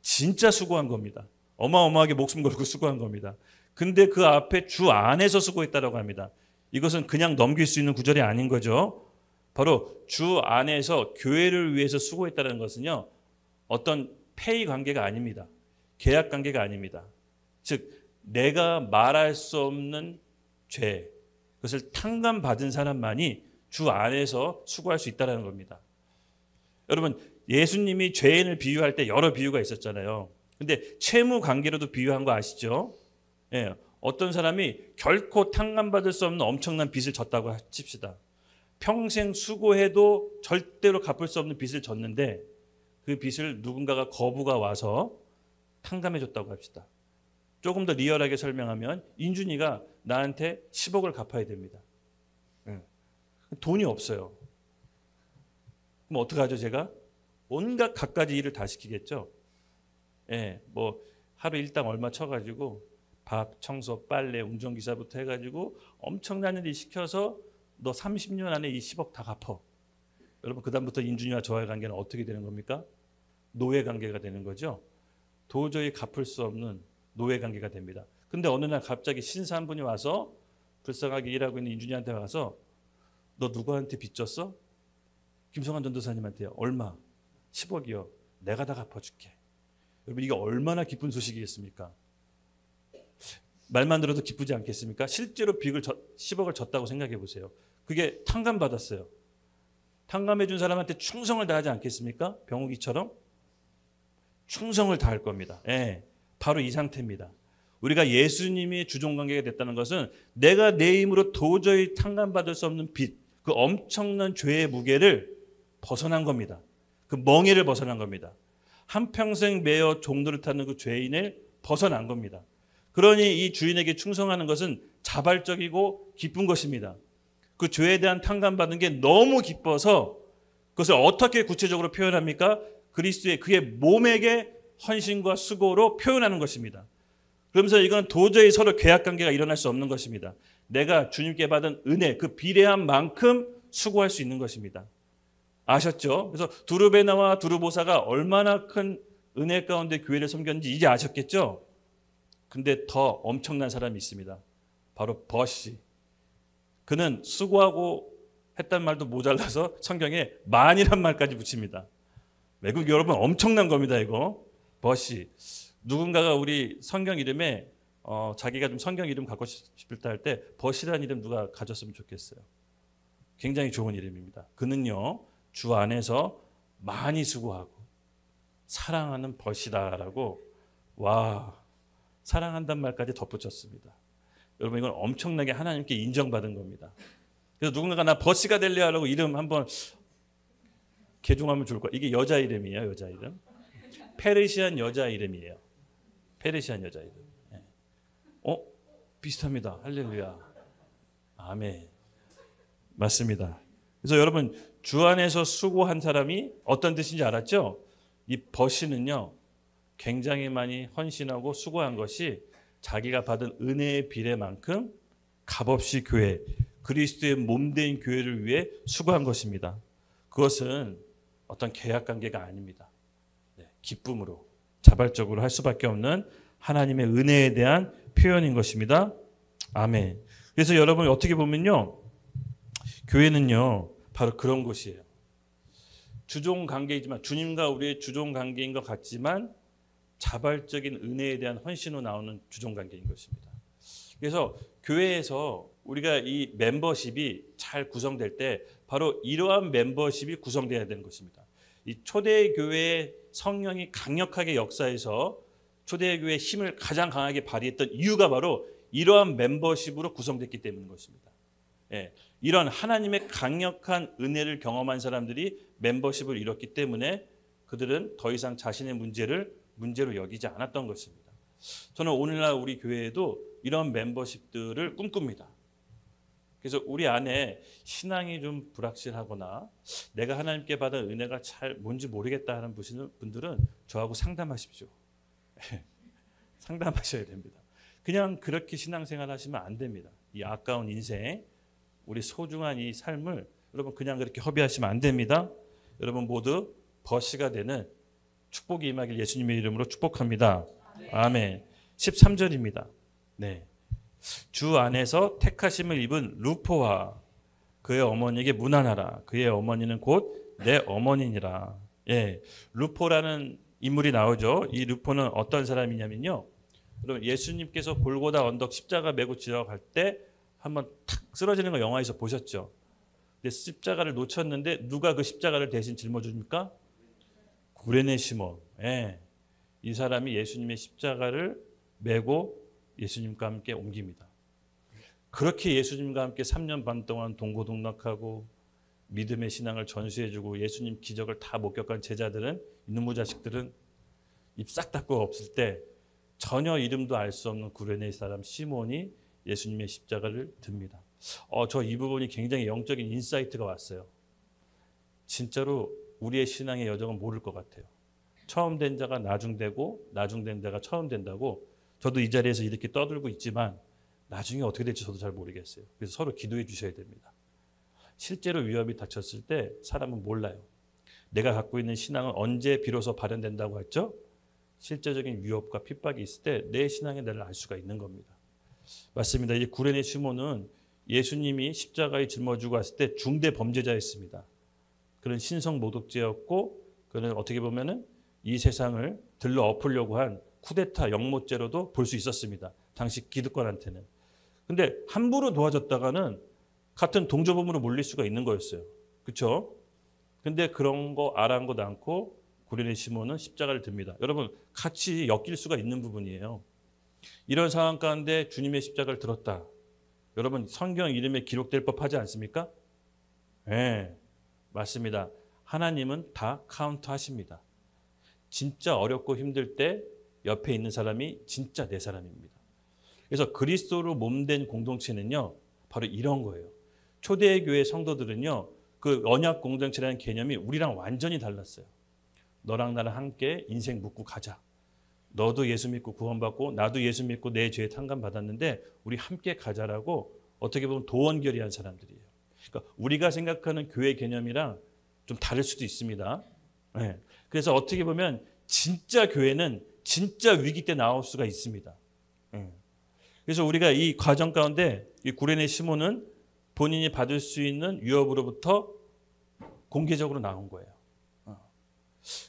B: 진짜 수고한 겁니다. 어마어마하게 목숨 걸고 수고한 겁니다. 근데 그 앞에 주 안에서 수고했다라고 합니다. 이것은 그냥 넘길 수 있는 구절이 아닌 거죠. 바로 주 안에서 교회를 위해서 수고했다는 것은요, 어떤 페이 관계가 아닙니다. 계약 관계가 아닙니다. 즉 내가 말할 수 없는 죄, 그것을 탕감받은 사람만이 주 안에서 수고할 수 있다는 겁니다. 여러분, 예수님이 죄인을 비유할 때 여러 비유가 있었잖아요. 근데 채무 관계로도 비유한 거 아시죠? 예, 어떤 사람이 결코 탕감받을 수 없는 엄청난 빚을 졌다고 칩시다. 평생 수고해도 절대로 갚을 수 없는 빚을 졌는데 그 빚을 누군가가 거부가 와서 탕감해 줬다고 합시다. 조금 더 리얼하게 설명하면 인준이가 나한테 10억을 갚아야 됩니다. 돈이 없어요. 그럼 어떡하죠 제가? 온갖 갖가지 일을 다 시키겠죠. 예, 뭐 하루 일당 얼마 쳐가지고 밥, 청소, 빨래, 운전기사부터 해가지고 엄청난 일 시켜서 너 30년 안에 이 10억 다 갚어. 여러분 그 다음부터 인준이와 저와의 관계는 어떻게 되는 겁니까? 노예 관계가 되는 거죠. 도저히 갚을 수 없는 노예 관계가 됩니다. 근데 어느 날 갑자기 신사 한 분이 와서 불쌍하게 일하고 있는 인준이한테 와서 너 누구한테 빚 졌어? 김성환 전도사님한테요. 얼마? 10억이요. 내가 다 갚아줄게. 여러분 이게 얼마나 기쁜 소식이겠습니까? 말만 들어도 기쁘지 않겠습니까? 실제로 10억을 졌다고 생각해 보세요. 그게 탕감받았어요. 탕감해 준 사람한테 충성을 다하지 않겠습니까? 병욱이처럼 충성을 다할 겁니다. 예, 바로 이 상태입니다. 우리가 예수님이 주종관계가 됐다는 것은 내가 내 힘으로 도저히 탕감받을 수 없는 빚, 그 엄청난 죄의 무게를 벗어난 겁니다. 그 멍에를 벗어난 겁니다. 한평생 매어 종노릇 하는 그 죄인을 벗어난 겁니다. 그러니 이 주인에게 충성하는 것은 자발적이고 기쁜 것입니다. 그 죄에 대한 탕감받는 게 너무 기뻐서 그것을 어떻게 구체적으로 표현합니까? 그리스도의 그의 몸에게 헌신과 수고로 표현하는 것입니다. 그러면서 이건 도저히 서로 계약관계가 일어날 수 없는 것입니다. 내가 주님께 받은 은혜, 그 비례한 만큼 수고할 수 있는 것입니다. 아셨죠? 그래서 두루베나와 두루보사가 얼마나 큰 은혜 가운데 교회를 섬겼는지 이제 아셨겠죠? 근데 더 엄청난 사람이 있습니다. 바로 버시. 그는 수고하고 했단 말도 모자라서 성경에 만이란 말까지 붙입니다. 외국 여러분 엄청난 겁니다. 이거 버시. 누군가가 우리 성경 이름에 자기가 좀 성경 이름 갖고 싶을 때 할 때 버시라는 이름 누가 가졌으면 좋겠어요. 굉장히 좋은 이름입니다. 그는요 주 안에서 많이 수고하고 사랑하는 버시다라고 와 사랑한단 말까지 덧붙였습니다. 여러분 이건 엄청나게 하나님께 인정받은 겁니다. 그래서 누군가가 나 버시가 될래 하려고 이름 한번 개종하면 좋을 거예요. 이게 여자 이름이에요. 여자 이름. 페르시안 여자 이름이에요. 페르시안 여자 이름. 비슷합니다. 할렐루야. 아멘. 맞습니다. 그래서 여러분 주 안에서 수고한 사람이 어떤 뜻인지 알았죠? 이 버시는요. 굉장히 많이 헌신하고 수고한 것이 자기가 받은 은혜의 비례만큼 값없이 교회, 그리스도의 몸된 교회를 위해 수고한 것입니다. 그것은 어떤 계약관계가 아닙니다. 기쁨으로 자발적으로 할 수밖에 없는 하나님의 은혜에 대한 표현인 것입니다. 아멘. 그래서 여러분 어떻게 보면요. 교회는요. 바로 그런 곳이에요. 주종관계이지만 주님과 우리의 주종관계인 것 같지만 자발적인 은혜에 대한 헌신으로 나오는 주종관계인 것입니다. 그래서 교회에서 우리가 이 멤버십이 잘 구성될 때 바로 이러한 멤버십이 구성되어야 되는 것입니다. 이 초대교회의 성령이 강력하게 역사해서 초대교회의 힘을 가장 강하게 발휘했던 이유가 바로 이러한 멤버십으로 구성됐기 때문인 것입니다. 예, 이런 하나님의 강력한 은혜를 경험한 사람들이 멤버십을 이뤘기 때문에 그들은 더 이상 자신의 문제로 여기지 않았던 것입니다. 저는 오늘날 우리 교회에도 이런 멤버십들을 꿈꿉니다. 그래서 우리 안에 신앙이 좀 불확실하거나 내가 하나님께 받은 은혜가 잘 뭔지 모르겠다 하는 분들은 저하고 상담하십시오. 상담하셔야 됩니다. 그냥 그렇게 신앙생활 하시면 안 됩니다. 이 아까운 인생, 우리 소중한 이 삶을 여러분 그냥 그렇게 허비하시면 안 됩니다. 여러분 모두 버시가 되는 축복이 임하길 예수님의 이름으로 축복합니다. 아멘. 13절입니다. 네. 주 안에서 택하심을 입은 루포와 그의 어머니에게 문안하라. 그의 어머니는 곧 내 어머니니라. 예, 루포라는 인물이 나오죠. 이 루포는 어떤 사람이냐면요. 그럼 예수님께서 골고다 언덕 십자가 메고 지나갈 때 한번 탁 쓰러지는 거 영화에서 보셨죠. 근데 십자가를 놓쳤는데 누가 그 십자가를 대신 짊어줍니까? 구레네 시몬. 예, 이 사람이 예수님의 십자가를 메고 예수님과 함께 옮깁니다. 그렇게 예수님과 함께 3년 반 동안 동고동락하고 믿음의 신앙을 전수해주고 예수님 기적을 다 목격한 제자들은, 이놈의 자식들은 입 싹 닫고 없을 때 전혀 이름도 알 수 없는 구레네 사람 시몬이 예수님의 십자가를 듭니다. 저 이 부분이 굉장히 영적인 인사이트가 왔어요. 진짜로 우리의 신앙의 여정은 모를 것 같아요. 처음 된 자가 나중되고 나중된 자가 처음 된다고 저도 이 자리에서 이렇게 떠들고 있지만 나중에 어떻게 될지 저도 잘 모르겠어요. 그래서 서로 기도해 주셔야 됩니다. 실제로 위협이 닥쳤을 때 사람은 몰라요. 내가 갖고 있는 신앙은 언제 비로소 발현된다고 했죠? 실제적인 위협과 핍박이 있을 때 내 신앙의 날을 알 수가 있는 겁니다. 맞습니다. 이 구레네 시몬은 예수님이 십자가에 짊어지고 왔을 때 중대 범죄자였습니다. 그런 신성 모독죄였고, 그는 어떻게 보면은 이 세상을 들러 엎으려고 한 쿠데타 역모죄로도 볼 수 있었습니다. 당시 기득권한테는. 근데 함부로 도와줬다가는 같은 동조범으로 몰릴 수가 있는 거였어요. 그렇죠? 근데 그런 거 아랑곳 않고 구레네 시몬은 십자가를 듭니다. 여러분, 같이 엮일 수가 있는 부분이에요. 이런 상황 가운데 주님의 십자가를 들었다. 여러분, 성경 이름에 기록될 법하지 않습니까? 네, 맞습니다. 하나님은 다 카운트하십니다. 진짜 어렵고 힘들 때 옆에 있는 사람이 진짜 내 사람입니다. 그래서 그리스도로 몸된 공동체는요, 바로 이런 거예요. 초대교회 성도들은요, 그 언약 공동체라는 개념이 우리랑 완전히 달랐어요. 너랑 나랑 함께 인생 묻고 가자. 너도 예수 믿고 구원받고 나도 예수 믿고 내 죄에 탕감받았는데 우리 함께 가자라고 어떻게 보면 도원결의한 사람들이에요. 그러니까 우리가 생각하는 교회 개념이랑 좀 다를 수도 있습니다. 네. 그래서 어떻게 보면 진짜 교회는 진짜 위기 때 나올 수가 있습니다. 네. 그래서 우리가 이 과정 가운데 이 구레네 시몬은 본인이 받을 수 있는 위협으로부터 공개적으로 나온 거예요.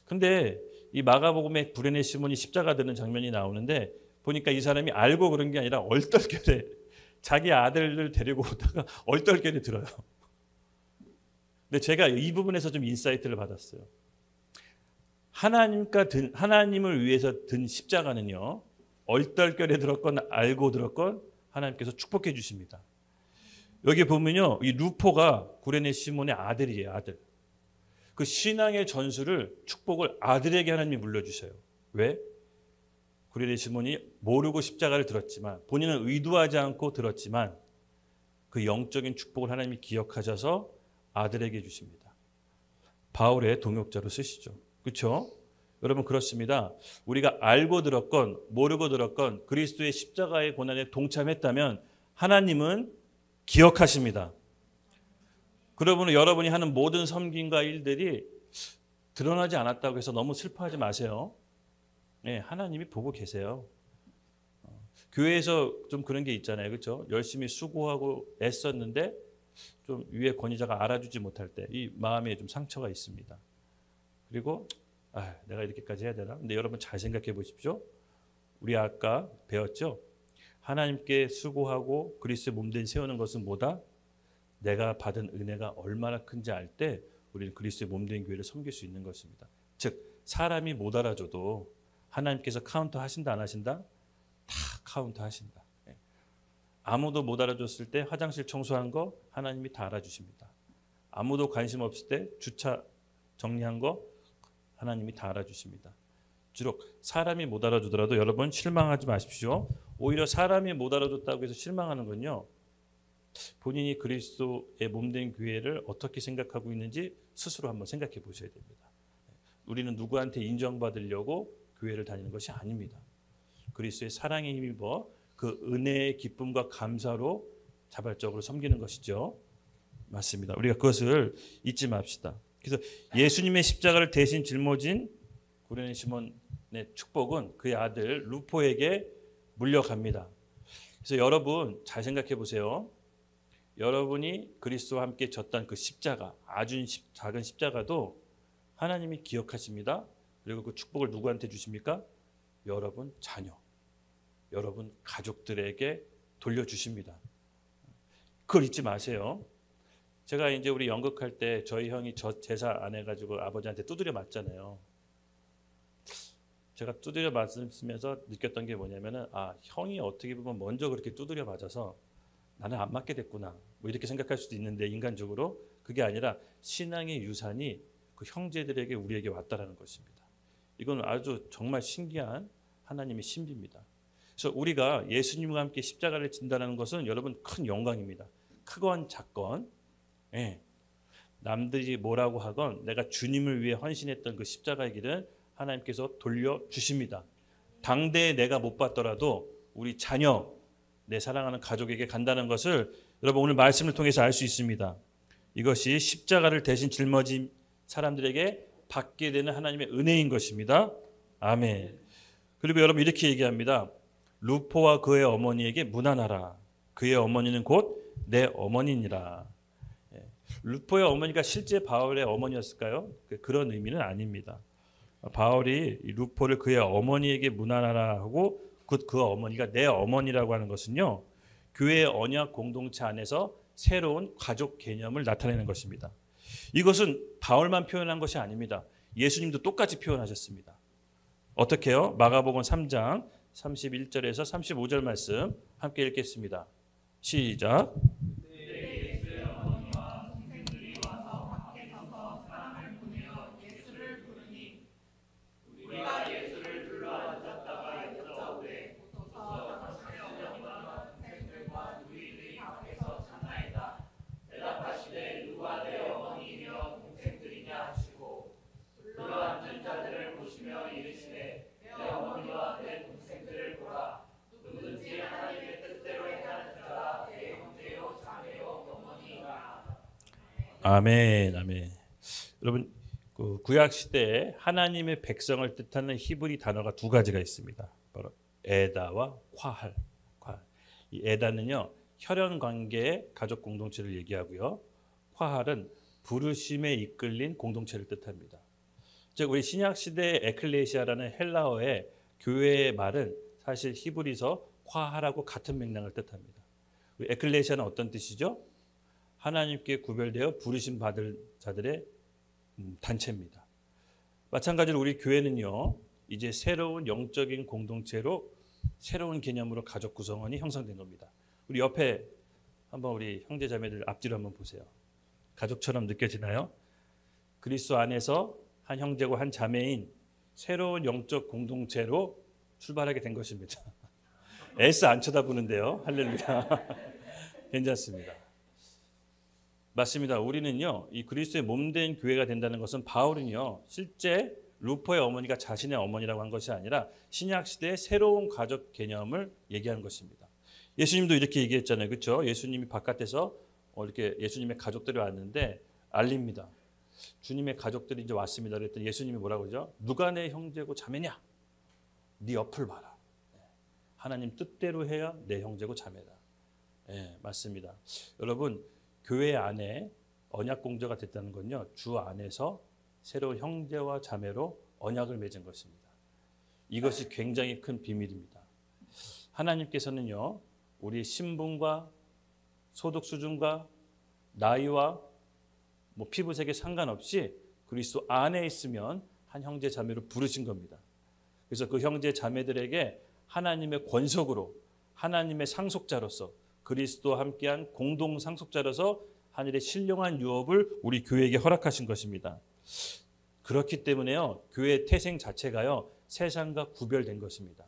B: 근데 이 마가복음에 구레네 시몬이 십자가 드는 장면이 나오는데 보니까 이 사람이 알고 그런 게 아니라 얼떨결에 자기 아들을 데리고 오다가 얼떨결에 들어요. 근데 제가 이 부분에서 좀 인사이트를 받았어요. 하나님을 위해서 든 십자가는요, 얼떨결에 들었건 알고 들었건 하나님께서 축복해 주십니다. 여기 보면요, 이 루포가 구레네 시몬의 아들이에요, 아들. 그 신앙의 전수를, 축복을 아들에게 하나님이 물려주셔요. 왜? 구레네 시몬이 모르고 십자가를 들었지만, 본인은 의도하지 않고 들었지만 그 영적인 축복을 하나님이 기억하셔서 아들에게 주십니다. 바울의 동역자로 쓰시죠. 그렇죠? 여러분, 그렇습니다. 우리가 알고 들었건 모르고 들었건 그리스도의 십자가의 고난에 동참했다면 하나님은 기억하십니다. 그러므로 여러분이 하는 모든 섬김과 일들이 드러나지 않았다고 해서 너무 슬퍼하지 마세요. 네, 하나님이 보고 계세요. 교회에서 좀 그런 게 있잖아요. 그렇죠? 열심히 수고하고 애썼는데 좀 위에 권위자가 알아주지 못할 때 이 마음에 좀 상처가 있습니다. 그리고 내가 이렇게까지 해야 되나? 근데 여러분 잘 생각해 보십시오. 우리 아까 배웠죠? 하나님께 수고하고 그리스도의 몸된 세우는 것은 뭐다? 내가 받은 은혜가 얼마나 큰지 알 때 우리는 그리스도의 몸된 교회를 섬길 수 있는 것입니다. 즉 사람이 못 알아줘도 하나님께서 카운트 하신다 안 하신다? 다 카운트 하신다. 아무도 못 알아줬을 때 화장실 청소한 거 하나님이 다 알아주십니다. 아무도 관심 없을 때 주차 정리한 거 하나님이 다 알아주십니다. 주로 사람이 못 알아주더라도 여러분 실망하지 마십시오. 오히려 사람이 못 알아줬다고 해서 실망하는 건요, 본인이 그리스도의 몸된 교회를 어떻게 생각하고 있는지 스스로 한번 생각해 보셔야 됩니다. 우리는 누구한테 인정받으려고 교회를 다니는 것이 아닙니다. 그리스도의 사랑에 힘입어 그 은혜의 기쁨과 감사로 자발적으로 섬기는 것이죠. 맞습니다. 우리가 그것을 잊지 맙시다. 그래서 예수님의 십자가를 대신 짊어진 구레네 시몬의 축복은 그의 아들 루포에게 물려갑니다. 그래서 여러분 잘 생각해 보세요. 여러분이 그리스도와 함께 졌던 그 십자가, 아주 작은 십자가도 하나님이 기억하십니다. 그리고 그 축복을 누구한테 주십니까? 여러분 자녀, 여러분 가족들에게 돌려주십니다. 그걸 잊지 마세요. 제가 이제 우리 연극할 때 저희 형이 저 제사 안 해가지고 아버지한테 두드려 맞잖아요. 제가 두드려 맞으면서 느꼈던 게 뭐냐면은, 아, 형이 어떻게 보면 먼저 그렇게 두드려 맞아서 나는 안 맞게 됐구나, 뭐 이렇게 생각할 수도 있는데, 인간적으로 그게 아니라 신앙의 유산이 그 형제들에게, 우리에게 왔다라는 것입니다. 이건 아주 정말 신기한 하나님의 신비입니다. 그래서 우리가 예수님과 함께 십자가를 진다는 것은 여러분 큰 영광입니다. 크건 작건, 예. 남들이 뭐라고 하건 내가 주님을 위해 헌신했던 그 십자가의 길은 하나님께서 돌려주십니다. 당대에 내가 못 받더라도 우리 자녀, 내 사랑하는 가족에게 간다는 것을 여러분 오늘 말씀을 통해서 알 수 있습니다. 이것이 십자가를 대신 짊어진 사람들에게 받게 되는 하나님의 은혜인 것입니다. 아멘. 그리고 여러분 이렇게 얘기합니다. 루포와 그의 어머니에게 문안하라. 그의 어머니는 곧 내 어머니니라. 루포의 어머니가 실제 바울의 어머니였을까요? 그런 의미는 아닙니다. 바울이 루포를 그의 어머니에게 문안하라 하고 그 어머니가 내 어머니라고 하는 것은요, 교회의 언약 공동체 안에서 새로운 가족 개념을 나타내는 것입니다. 이것은 바울만 표현한 것이 아닙니다. 예수님도 똑같이 표현하셨습니다. 어떻게요? 마가복음 3장 31절에서 35절 말씀 함께 읽겠습니다. 시작. 아멘, 아멘. 여러분, 그 구약 시대에 하나님의 백성을 뜻하는 히브리 단어가 두 가지가 있습니다. 바로 에다와 콰할. 이 에다는요, 혈연 관계의 가족 공동체를 얘기하고요. 콰할은 부르심에 이끌린 공동체를 뜻합니다. 즉 우리 신약 시대의 에클레시아라는 헬라어의 교회의 말은 사실 히브리서 콰할하고 같은 맥락을 뜻합니다. 우리 에클레시아는 어떤 뜻이죠? 하나님께 구별되어 부르심 받을 자들의 단체입니다. 마찬가지로 우리 교회는요, 이제 새로운 영적인 공동체로, 새로운 개념으로 가족 구성원이 형성된 겁니다. 우리 옆에 한번 우리 형제 자매들 앞뒤로 한번 보세요. 가족처럼 느껴지나요? 그리스도 안에서 한 형제고 한 자매인 새로운 영적 공동체로 출발하게 된 것입니다. S 안 쳐다보는데요. 할렐루야. 괜찮습니다. 맞습니다. 우리는요, 이 그리스도의 몸된 교회가 된다는 것은, 바울은요, 실제 루포의 어머니가 자신의 어머니라고 한 것이 아니라 신약 시대의 새로운 가족 개념을 얘기하는 것입니다. 예수님도 이렇게 얘기했잖아요. 그렇죠? 예수님이 바깥에서 이렇게 예수님의 가족들이 왔는데 알립니다. 주님의 가족들이 이제 왔습니다. 그랬더니 예수님이 뭐라고 그러죠? 누가 내 형제고 자매냐? 네 옆을 봐라. 하나님 뜻대로 해야 내 형제고 자매다. 네, 맞습니다. 여러분, 교회 안에 언약 공조가 됐다는 건요, 주 안에서 새로운 형제와 자매로 언약을 맺은 것입니다. 이것이 굉장히 큰 비밀입니다. 하나님께서는요, 우리 신분과 소득 수준과 나이와 뭐 피부색에 상관없이 그리스도 안에 있으면 한 형제 자매로 부르신 겁니다. 그래서 그 형제 자매들에게 하나님의 권속으로, 하나님의 상속자로서, 그리스도와 함께한 공동 상속자로서 하늘의 신령한 유업을 우리 교회에게 허락하신 것입니다. 그렇기 때문에요, 교회의 태생 자체가요, 세상과 구별된 것입니다.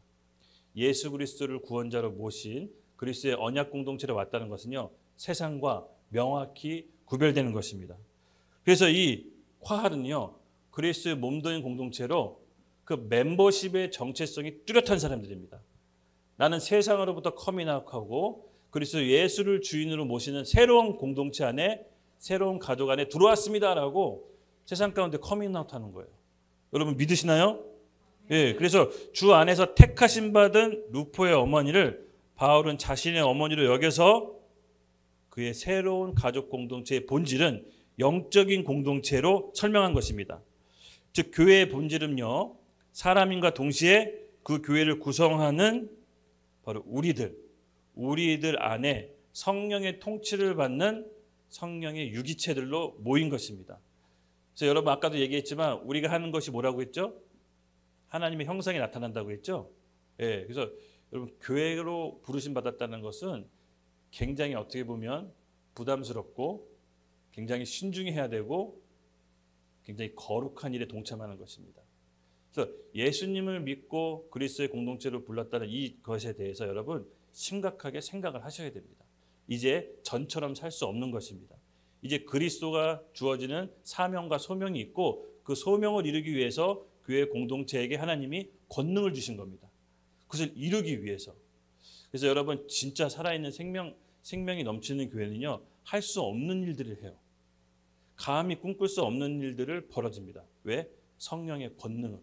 B: 예수 그리스도를 구원자로 모신 그리스도의 언약 공동체로 왔다는 것은요, 세상과 명확히 구별되는 것입니다. 그래서 이 콰할은요, 그리스도의 몸된 공동체로 그 멤버십의 정체성이 뚜렷한 사람들입니다. 나는 세상으로부터 커밍아웃하고 그리스도 예수를 주인으로 모시는 새로운 공동체 안에, 새로운 가족 안에 들어왔습니다라고 세상 가운데 커밍아웃하는 거예요. 여러분 믿으시나요? 예, 그래서 주 안에서 택하심 받은 루포의 어머니를 바울은 자신의 어머니로 여겨서 그의 새로운 가족 공동체의 본질은 영적인 공동체로 설명한 것입니다. 즉 교회의 본질은요, 사람인과 동시에 그 교회를 구성하는 바로 우리들 안에 성령의 통치를 받는 성령의 유기체들로 모인 것입니다. 그래서 여러분 아까도 얘기했지만 우리가 하는 것이 뭐라고 했죠? 하나님의 형상이 나타난다고 했죠? 예, 그래서 여러분 교회로 부르심 받았다는 것은 굉장히 어떻게 보면 부담스럽고 굉장히 신중히 해야 되고 굉장히 거룩한 일에 동참하는 것입니다. 그래서 예수님을 믿고 그리스도의 공동체로 불렀다는 이것에 대해서 여러분 심각하게 생각을 하셔야 됩니다. 이제 전처럼 살 수 없는 것입니다. 이제 그리스도가 주어지는 사명과 소명이 있고 그 소명을 이루기 위해서 교회 공동체에게 하나님이 권능을 주신 겁니다. 그것을 이루기 위해서. 그래서 여러분 진짜 살아있는 생명이 넘치는 교회는요, 할 수 없는 일들을 해요. 감히 꿈꿀 수 없는 일들을 벌어집니다. 왜? 성령의 권능으로.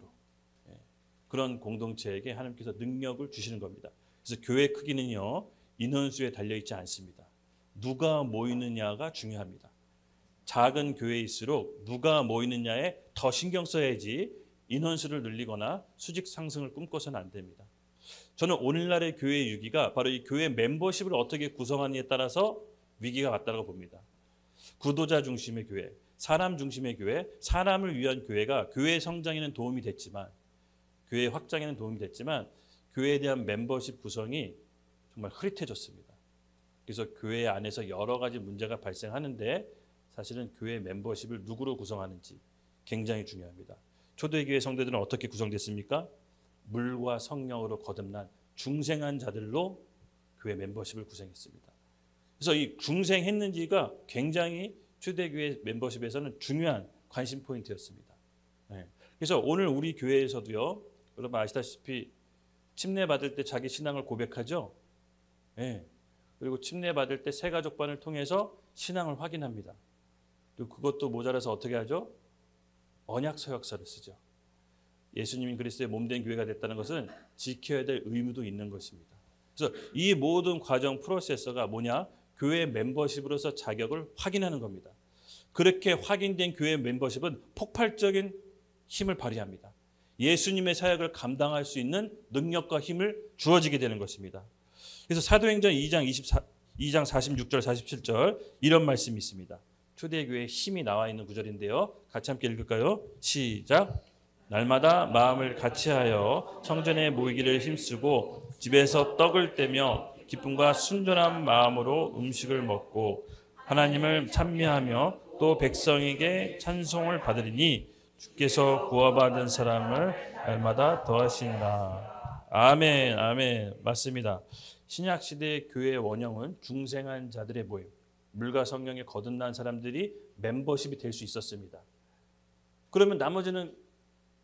B: 그런 공동체에게 하나님께서 능력을 주시는 겁니다. 그래서 교회 크기는요, 인원수에 달려있지 않습니다. 누가 모이느냐가 중요합니다. 작은 교회일수록 누가 모이느냐에 더 신경 써야지 인원수를 늘리거나 수직 상승을 꿈꿔서는 안 됩니다. 저는 오늘날의 교회의 위기가 바로 이 교회 멤버십을 어떻게 구성하느냐에 따라서 위기가 왔다고 봅니다. 구도자 중심의 교회, 사람 중심의 교회, 사람을 위한 교회가 교회 성장에는 도움이 됐지만, 교회 확장에는 도움이 됐지만 교회에 대한 멤버십 구성이 정말 흐릿해졌습니다. 그래서 교회 안에서 여러 가지 문제가 발생하는데 사실은 교회 멤버십을 누구로 구성하는지 굉장히 중요합니다. 초대교회 성도들은 어떻게 구성됐습니까? 물과 성령으로 거듭난 중생한 자들로 교회 멤버십을 구성했습니다. 그래서 이 중생했는지가 굉장히 초대교회 멤버십에서는 중요한 관심 포인트였습니다. 그래서 오늘 우리 교회에서도요, 여러분 아시다시피 침례받을 때 자기 신앙을 고백하죠. 그리고 침례받을 때 새가족반을 통해서 신앙을 확인합니다. 그리고 그것도 모자라서 어떻게 하죠? 언약 서약서를 쓰죠. 예수님이 그리스도의 몸된 교회가 됐다는 것은 지켜야 될 의무도 있는 것입니다. 그래서 이 모든 과정 프로세서가 뭐냐? 교회 멤버십으로서 자격을 확인하는 겁니다. 그렇게 확인된 교회 멤버십은 폭발적인 힘을 발휘합니다. 예수님의 사역을 감당할 수 있는 능력과 힘을 주어지게 되는 것입니다. 그래서 사도행전 2장 46절 47절 이런 말씀이 있습니다. 초대교회에 힘이 나와 있는 구절인데요. 같이 함께 읽을까요? 시작. 날마다 마음을 같이하여 성전에 모이기를 힘쓰고 집에서 떡을 떼며 기쁨과 순전한 마음으로 음식을 먹고 하나님을 찬미하며 또 백성에게 찬송을 받으리니 주께서 구원받은 사람을 날마다 더하시니라. 아멘, 아멘. 맞습니다. 신약시대의 교회의 원형은 중생한 자들의 모임, 물과 성령에 거듭난 사람들이 멤버십이 될 수 있었습니다. 그러면 나머지는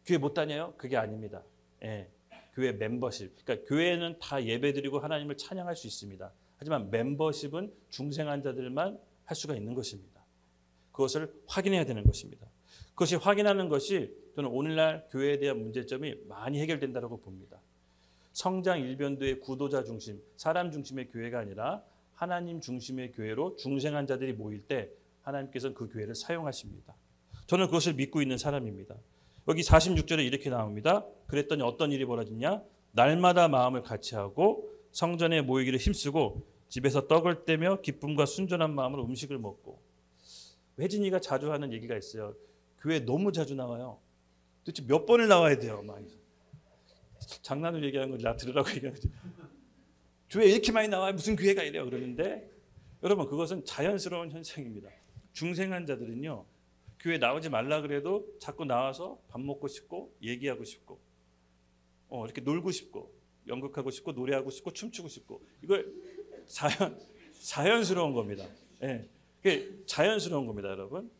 B: 교회 못 다녀요? 그게 아닙니다. 교회 멤버십. 그러니까 교회는 다 예배드리고 하나님을 찬양할 수 있습니다. 하지만 멤버십은 중생한 자들만 할 수가 있는 것입니다. 그것을 확인해야 되는 것입니다. 그것이 확인하는 것이 저는 오늘날 교회에 대한 문제점이 많이 해결된다고 봅니다. 성장 일변도의 구도자 중심, 사람 중심의 교회가 아니라 하나님 중심의 교회로 중생한 자들이 모일 때 하나님께서는 그 교회를 사용하십니다. 저는 그것을 믿고 있는 사람입니다. 여기 46절에 이렇게 나옵니다. 그랬더니 어떤 일이 벌어지냐? 날마다 마음을 같이하고 성전에 모이기를 힘쓰고 집에서 떡을 떼며 기쁨과 순전한 마음으로 음식을 먹고. 혜진이가 자주 하는 얘기가 있어요. 교회 너무 자주 나와요. 도대체 몇 번을 나와야 돼요? 막. 장난으로 얘기하는 거 나 들으라고 얘기하는 거지. 교회 이렇게 많이 나와요? 무슨 교회가 이래요? 그러는데 여러분 그것은 자연스러운 현상입니다. 중생한 자들은요. 교회 나오지 말라 그래도 자꾸 나와서 밥 먹고 싶고 얘기하고 싶고 이렇게 놀고 싶고 연극하고 싶고 노래하고 싶고 춤추고 싶고 이걸 자연스러운 겁니다. 그게 자연스러운 겁니다, 여러분.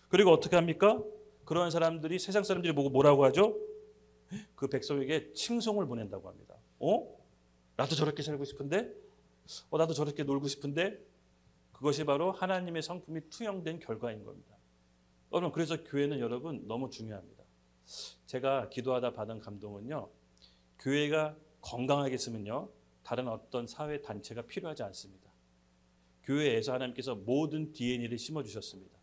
B: 그리고 어떻게 합니까? 그런 사람들이 세상 사람들이 보고 뭐라고 하죠? 그 백성에게 칭송을 보낸다고 합니다. 나도 저렇게 살고 싶은데? 나도 저렇게 놀고 싶은데? 그것이 바로 하나님의 성품이 투영된 결과인 겁니다. 여러분 그래서 교회는 여러분 너무 중요합니다. 제가 기도하다 받은 감동은요. 교회가 건강하게 있으면요. 다른 어떤 사회 단체가 필요하지 않습니다. 교회에서 하나님께서 모든 DNA를 심어주셨습니다.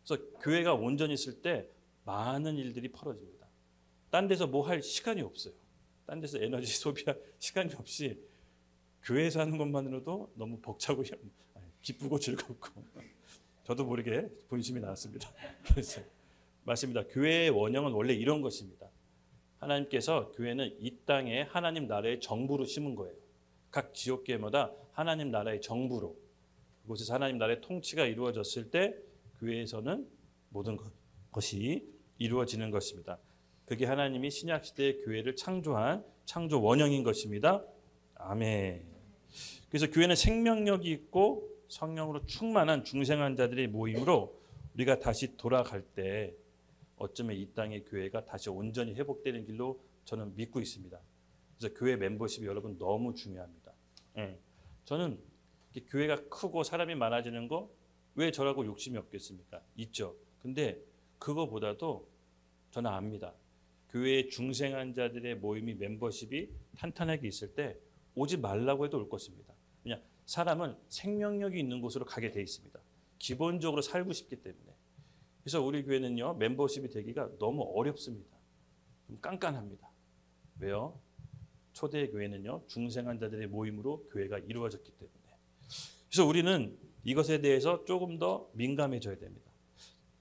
B: 그래서 교회가 온전히 있을 때 많은 일들이 벌어집니다. 딴 데서 뭐 할 시간이 없어요. 딴 데서 에너지 소비할 시간이 없이 교회에서 하는 것만으로도 너무 벅차고 기쁘고 즐겁고 저도 모르게 본심이 나왔습니다. 그래서 맞습니다. 교회의 원형은 원래 이런 것입니다. 하나님께서 교회는 이 땅에 하나님 나라의 정부로 심은 거예요. 각 지역교회마다 하나님 나라의 정부로 그곳에서 하나님 나라의 통치가 이루어졌을 때 교회에서는 모든 것이 이루어지는 것입니다. 그게 하나님이 신약시대의 교회를 창조한 창조 원형인 것입니다. 아멘. 그래서 교회는 생명력이 있고 성령으로 충만한 중생한 자들의 모임으로 우리가 다시 돌아갈 때 어쩌면 이 땅의 교회가 다시 온전히 회복되는 길로 저는 믿고 있습니다. 그래서 교회 멤버십이 여러분 너무 중요합니다. 저는 교회가 크고 사람이 많아지는 거 왜 저라고 욕심이 없겠습니까? 있죠. 근데 그거보다도 저는 압니다. 교회의 중생한 자들의 모임이 멤버십이 탄탄하게 있을 때 오지 말라고 해도 올 것입니다. 그냥 사람은 생명력이 있는 곳으로 가게 돼 있습니다. 기본적으로 살고 싶기 때문에. 그래서 우리 교회는요, 멤버십이 되기가 너무 어렵습니다. 좀 깐깐합니다. 왜요? 초대 교회는요, 중생한 자들의 모임으로 교회가 이루어졌기 때문에. 그래서 우리는 이것에 대해서 조금 더 민감해져야 됩니다.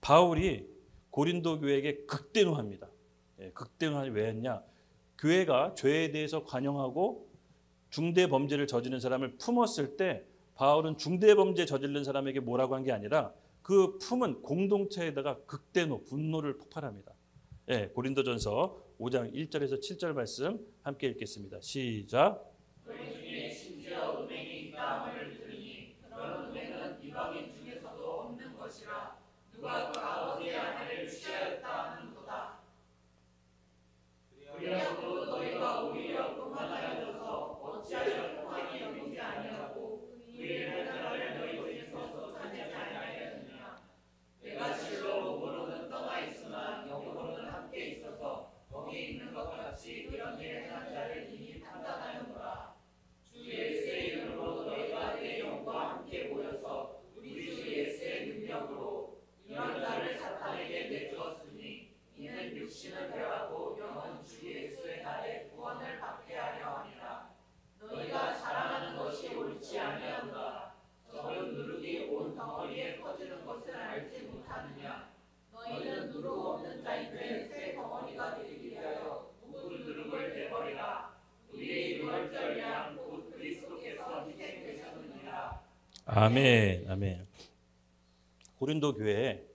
B: 바울이 고린도 교회에게 극대노합니다. 극대노하니 왜 했냐? 교회가 죄에 대해서 관용하고 중대 범죄를 저지른 사람을 품었을 때 바울은 중대 범죄 저지른 사람에게 뭐라고 한 게 아니라 그 품은 공동체에다가 극대노, 분노를 폭발합니다. 고린도전서 5장 1절에서 7절 말씀 함께 읽겠습니다. 시작.
C: 너희 중에 심지어 음행이 있다 함을 들으니 그런 음행은 이방인 중에서도 없는 것이라 누가 그 아버지의 아내를 취하였다 하는도다. 그리하고 너희가 오히려 그만하여져서 어찌하여 평안히 여기지 아니하고 의인의 나라를 너희 중에서 찾지 아니하였느냐. 내가 실로 몸으로는 떠나 있으나 영으로는 함께 있어서 거기 있는 것 같이 이런 일을 행한 자를 이미 판단하였노라. 주 예수의 이름으로 너희가 내 영과 함께 모여서 우리 주 예수의 능력으로 이런 자를 사탄에게 내주었으니 이는 육신을 멸하고 영은 주 예수의 날에 구원을 받게 하려 함이라. 너희가 자랑하는 것이 옳지 아니하도다. 적은 누룩이 온 덩어리에 퍼지는 것을 알지 못하느냐. 너희는 누룩 없는 자인데 새 덩어리가 되기 위하여 묵은 누룩을 내버리라. 우리의 유월절 양 곧 그리스도께서 희생되셨느니라.
B: 아멘. 아멘. 고린도 교회에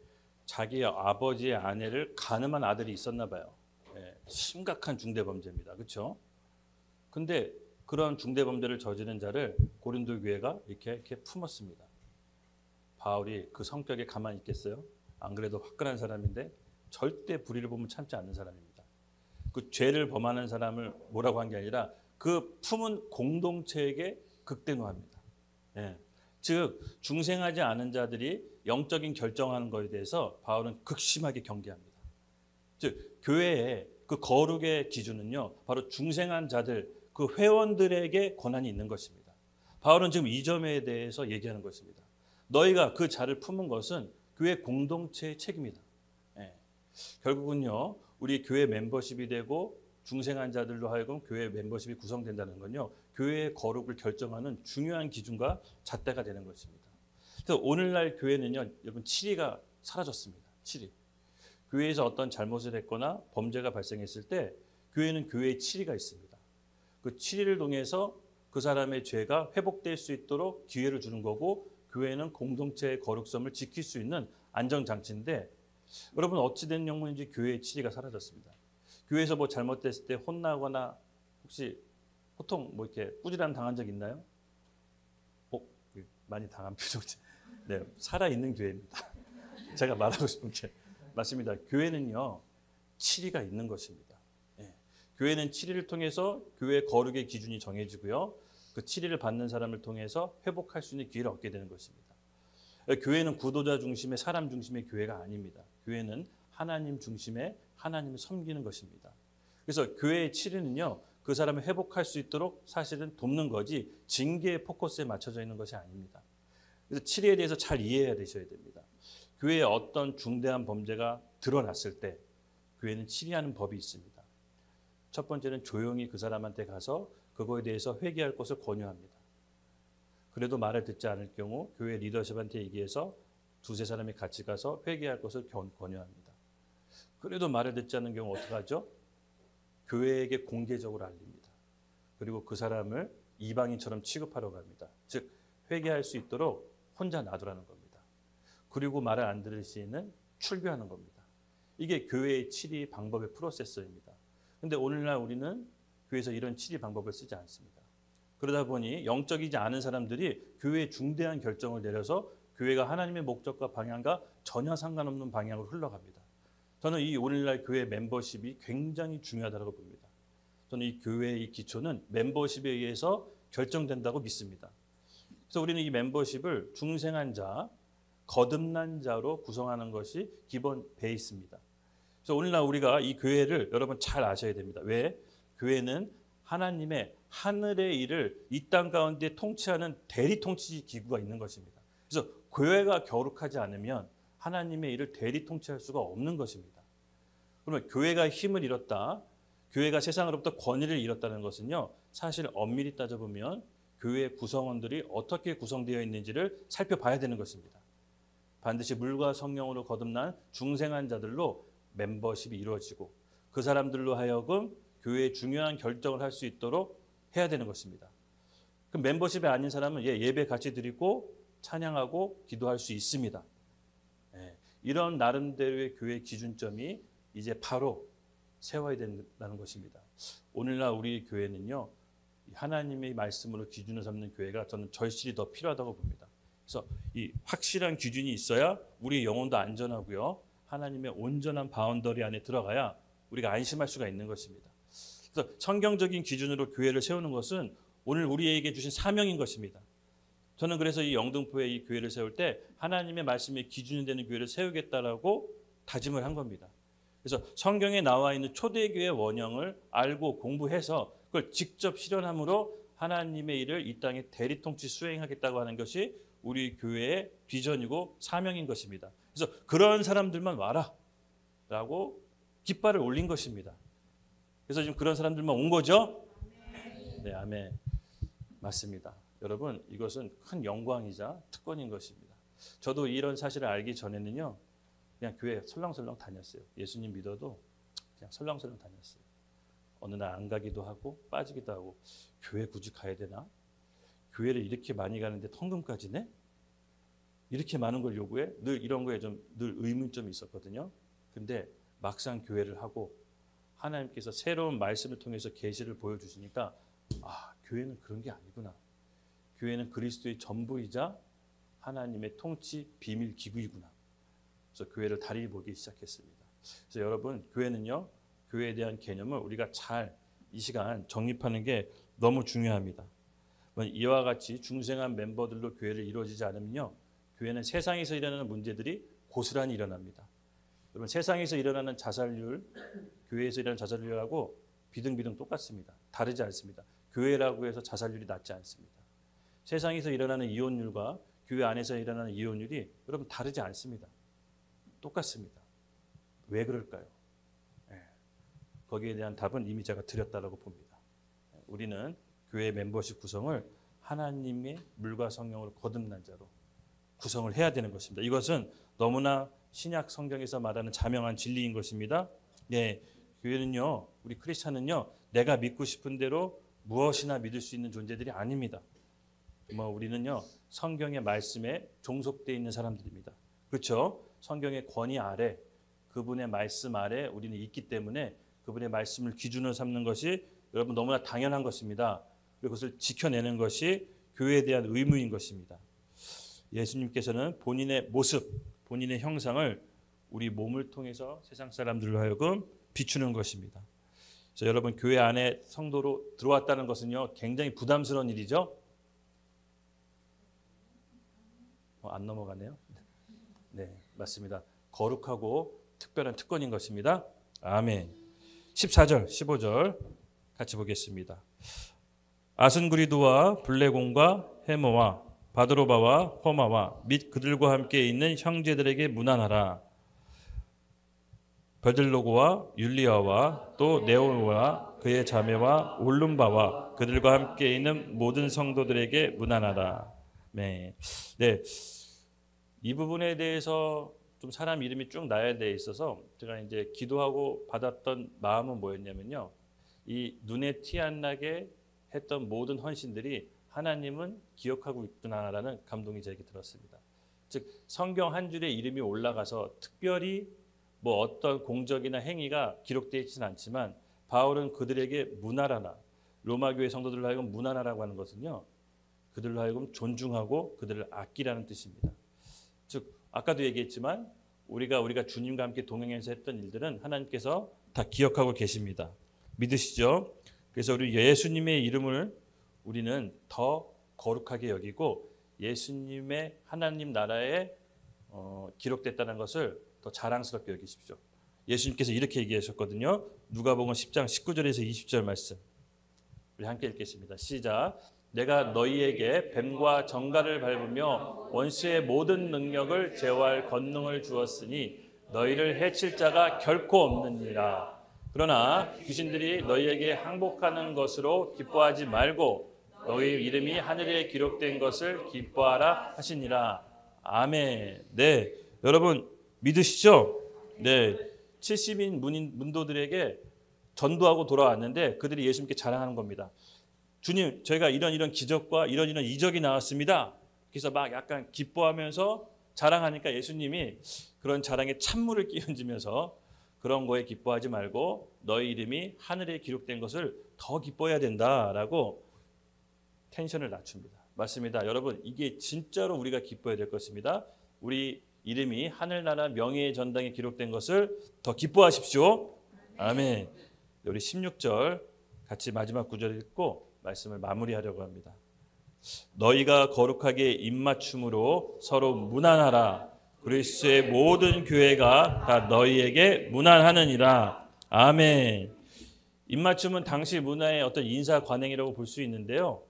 B: 자기 아버지의 아내를 가늠한 아들이 있었나 봐요. 심각한 중대 범죄입니다. 그렇죠? 근데 그런 중대 범죄를 저지른 자를 고린도 교회가 이렇게 품었습니다. 바울이 그 성격에 가만히 있겠어요? 안 그래도 화끈한 사람인데 절대 불의를 보면 참지 않는 사람입니다. 그 죄를 범하는 사람을 뭐라고 한 게 아니라 그 품은 공동체에게 극대노합니다. 즉 중생하지 않은 자들이 영적인 결정하는 것에 대해서 바울은 극심하게 경계합니다. 즉 교회의 그 거룩의 기준은요, 바로 중생한 자들, 그 회원들에게 권한이 있는 것입니다. 바울은 지금 이 점에 대해서 얘기하는 것입니다. 너희가 그 자를 품은 것은 교회 공동체의 책임이다. 결국은요, 우리 교회 멤버십이 되고 중생한 자들로 하여금 교회 멤버십이 구성된다는 건요, 교회의 거룩을 결정하는 중요한 기준과 잣대가 되는 것입니다. 그래서 오늘날 교회는요, 여러분 치리가 사라졌습니다. 치리. 교회에서 어떤 잘못을 했거나 범죄가 발생했을 때 교회는 교회의 치리가 있습니다. 그 치리를 통해서 그 사람의 죄가 회복될 수 있도록 기회를 주는 거고, 교회는 공동체의 거룩성을 지킬 수 있는 안전장치인데, 여러분 어찌된 영문인지 교회의 치리가 사라졌습니다. 교회에서 뭐 잘못됐을 때 혼나거나 혹시 보통 뭐 이렇게 꾸지람 당한 적 있나요? 많이 당한 표정이죠. 네, 살아있는 교회입니다. 제가 말하고 싶은 게 맞습니다. 교회는요, 치리가 있는 것입니다. 교회는 치리를 통해서 교회 거룩의 기준이 정해지고요, 그 치리를 받는 사람을 통해서 회복할 수 있는 기회를 얻게 되는 것입니다. 교회는 구도자 중심의 사람 중심의 교회가 아닙니다. 교회는 하나님 중심의 하나님을 섬기는 것입니다. 그래서 교회의 치리는요, 그 사람을 회복할 수 있도록 사실은 돕는 거지 징계의 포커스에 맞춰져 있는 것이 아닙니다. 그래서 치리에 대해서 잘 이해해야 되셔야 됩니다. 교회에 어떤 중대한 범죄가 드러났을 때 교회는 치리하는 법이 있습니다. 첫 번째는 조용히 그 사람한테 가서 그거에 대해서 회개할 것을 권유합니다. 그래도 말을 듣지 않을 경우 교회 리더십한테 얘기해서 두세 사람이 같이 가서 회개할 것을 권유합니다. 그래도 말을 듣지 않는 경우 어떻게 하죠? 교회에게 공개적으로 알립니다. 그리고 그 사람을 이방인처럼 취급하러 갑니다. 즉 회개할 수 있도록 혼자 놔두라는 겁니다. 그리고 말을 안 들을 시에는 출교하는 겁니다. 이게 교회의 치리 방법의 프로세스입니다. 그런데 오늘날 우리는 교회에서 이런 치리 방법을 쓰지 않습니다. 그러다 보니 영적이지 않은 사람들이 교회에 중대한 결정을 내려서 교회가 하나님의 목적과 방향과 전혀 상관없는 방향으로 흘러갑니다. 저는 이 오늘날 교회 멤버십이 굉장히 중요하다고 봅니다. 저는 이 교회의 기초는 멤버십에 의해서 결정된다고 믿습니다. 그래서 우리는 이 멤버십을 중생한 자, 거듭난 자로 구성하는 것이 기본 베이스입니다. 그래서 오늘날 우리가 이 교회를 여러분 잘 아셔야 됩니다. 왜? 교회는 하나님의 하늘의 일을 이 땅 가운데 통치하는 대리 통치 기구가 있는 것입니다. 그래서 교회가 거룩하지 않으면 하나님의 일을 대리 통치할 수가 없는 것입니다. 그러면 교회가 힘을 잃었다, 교회가 세상으로부터 권위를 잃었다는 것은요, 사실 엄밀히 따져보면 교회의 구성원들이 어떻게 구성되어 있는지를 살펴봐야 되는 것입니다. 반드시 물과 성령으로 거듭난 중생한 자들로 멤버십이 이루어지고 그 사람들로 하여금 교회의 중요한 결정을 할 수 있도록 해야 되는 것입니다. 그 멤버십이 아닌 사람은 예배 같이 드리고 찬양하고 기도할 수 있습니다. 이런 나름대로의 교회 기준점이 이제 바로 세워야 된다는 것입니다. 오늘날 우리 교회는요, 하나님의 말씀으로 기준을 삼는 교회가 저는 절실히 더 필요하다고 봅니다. 그래서 이 확실한 기준이 있어야 우리의 영혼도 안전하고요, 하나님의 온전한 바운더리 안에 들어가야 우리가 안심할 수가 있는 것입니다. 그래서 성경적인 기준으로 교회를 세우는 것은 오늘 우리에게 주신 사명인 것입니다. 저는 그래서 이 영등포에 이 교회를 세울 때 하나님의 말씀에 기준이 되는 교회를 세우겠다라고 다짐을 한 겁니다. 그래서 성경에 나와 있는 초대교회 원형을 알고 공부해서 그걸 직접 실현함으로 하나님의 일을 이 땅에 대리통치 수행하겠다고 하는 것이 우리 교회의 비전이고 사명인 것입니다. 그래서 그런 사람들만 와라 라고 깃발을 올린 것입니다. 그래서 지금 그런 사람들만 온 거죠? 네, 아멘. 맞습니다. 여러분, 이것은 큰 영광이자 특권인 것입니다. 저도 이런 사실을 알기 전에는요, 그냥 교회 설렁설렁 다녔어요. 예수님 믿어도 그냥 설렁설렁 다녔어요. 어느 날 안 가기도 하고 빠지기도 하고, 교회 굳이 가야 되나? 교회를 이렇게 많이 가는데 헌금까지 내? 이렇게 많은 걸 요구해? 늘 이런 거에 좀 늘 의문점이 있었거든요. 근데 막상 교회를 하고 하나님께서 새로운 말씀을 통해서 계시를 보여주시니까 교회는 그런 게 아니구나. 교회는 그리스도의 전부이자 하나님의 통치 비밀 기구이구나. 그래서 교회를 다리 보기 시작했습니다. 그래서 여러분, 교회는요, 교회에 대한 개념을 우리가 잘 이 시간 정립하는 게 너무 중요합니다. 이와 같이 중생한 멤버들로 교회를 이루어지지 않으면요, 교회는 세상에서 일어나는 문제들이 고스란히 일어납니다. 여러분, 세상에서 일어나는 자살률, 교회에서 일어나는 자살률하고 비등비등 똑같습니다. 다르지 않습니다. 교회라고 해서 자살률이 낮지 않습니다. 세상에서 일어나는 이혼율과 교회 안에서 일어나는 이혼율이 여러분 다르지 않습니다. 똑같습니다. 왜 그럴까요? 거기에 대한 답은 이미 제가 드렸다고 봅니다. 우리는 교회 멤버십 구성을 하나님의 물과 성령으로 거듭난 자로 구성을 해야 되는 것입니다. 이것은 너무나 신약 성경에서 말하는 자명한 진리인 것입니다. 교회는요, 우리 크리스찬은요, 내가 믿고 싶은 대로 무엇이나 믿을 수 있는 존재들이 아닙니다. 우리는요, 성경의 말씀에 종속되어 있는 사람들입니다. 그렇죠? 성경의 권위 아래, 그분의 말씀 아래 우리는 있기 때문에 그분의 말씀을 기준으로 삼는 것이 여러분 너무나 당연한 것입니다. 그리고 그것을 지켜내는 것이 교회에 대한 의무인 것입니다. 예수님께서는 본인의 모습, 본인의 형상을 우리 몸을 통해서 세상 사람들로 하여금 비추는 것입니다. 그래서 여러분, 교회 안에 성도로 들어왔다는 것은요, 굉장히 부담스러운 일이죠. 안 넘어가네요. 네, 맞습니다. 거룩하고 특별한 특권인 것입니다. 아멘. 14절, 15절 같이 보겠습니다. 아슨그리드와 블레곤과 헤모와 바드로바와 호마와 및 그들과 함께 있는 형제들에게 문안하라. 베들로고와 율리아와 또 네오와 그의 자매와 올룸바와 그들과 함께 있는 모든 성도들에게 문안하라. 네. 이 부분에 대해서 좀 사람 이름이 쭉 나야 돼 있어서 제가 이제 기도하고 받았던 마음은 뭐였냐면요. 이 눈에 티 안 나게 했던 모든 헌신들이 하나님은 기억하고 있구나라는 감동이 제게 들었습니다. 즉 성경 한 줄에 이름이 올라가서 특별히 뭐 어떤 공적이나 행위가 기록되어 있지는 않지만 바울은 그들에게 문안하라. 로마 교회 성도들로 하여금 문안하라고 하는 것은요. 그들로 하여금 존중하고 그들을 아끼라는 뜻입니다. 즉 아까도 얘기했지만 우리가 주님과 함께 동행해서 했던 일들은 하나님께서 다 기억하고 계십니다. 믿으시죠? 그래서 우리 예수님의 이름을 우리는 더 거룩하게 여기고 예수님의 하나님 나라에 기록됐다는 것을 더 자랑스럽게 여기십시오. 예수님께서 이렇게 얘기하셨거든요. 누가복음 10장 19절에서 20절 말씀. 우리 함께 읽겠습니다. 시작. 내가 너희에게 뱀과 정갈을 밟으며 원수의 모든 능력을 제어할 권능을 주었으니 너희를 해칠 자가 결코 없느니라. 그러나 귀신들이 너희에게 항복하는 것으로 기뻐하지 말고 너희 이름이 하늘에 기록된 것을 기뻐하라 하시니라. 아멘. 네, 여러분 믿으시죠? 네, 70인 문도들에게 전도하고 돌아왔는데 그들이 예수님께 자랑하는 겁니다. 주님, 저희가 이런 기적과 이런 이적이 나왔습니다. 그래서 막 약간 기뻐하면서 자랑하니까 예수님이 그런 자랑에 찬물을 끼얹으면서 그런 거에 기뻐하지 말고 너희 이름이 하늘에 기록된 것을 더 기뻐해야 된다라고 텐션을 낮춥니다. 맞습니다. 여러분, 이게 진짜로 우리가 기뻐해야 될 것입니다. 우리 이름이 하늘나라 명예의 전당에 기록된 것을 더 기뻐하십시오. 아멘. 우리 16절 같이 마지막 구절 읽고 말씀을 마무리하려고 합니다. 너희가 거룩하게 입맞춤으로 서로 문안하라. 그리스도의 모든 교회가 다 너희에게 문안하느니라. 아멘. 입맞춤은 당시 문화의 어떤 인사 관행이라고 볼 수 있는데요.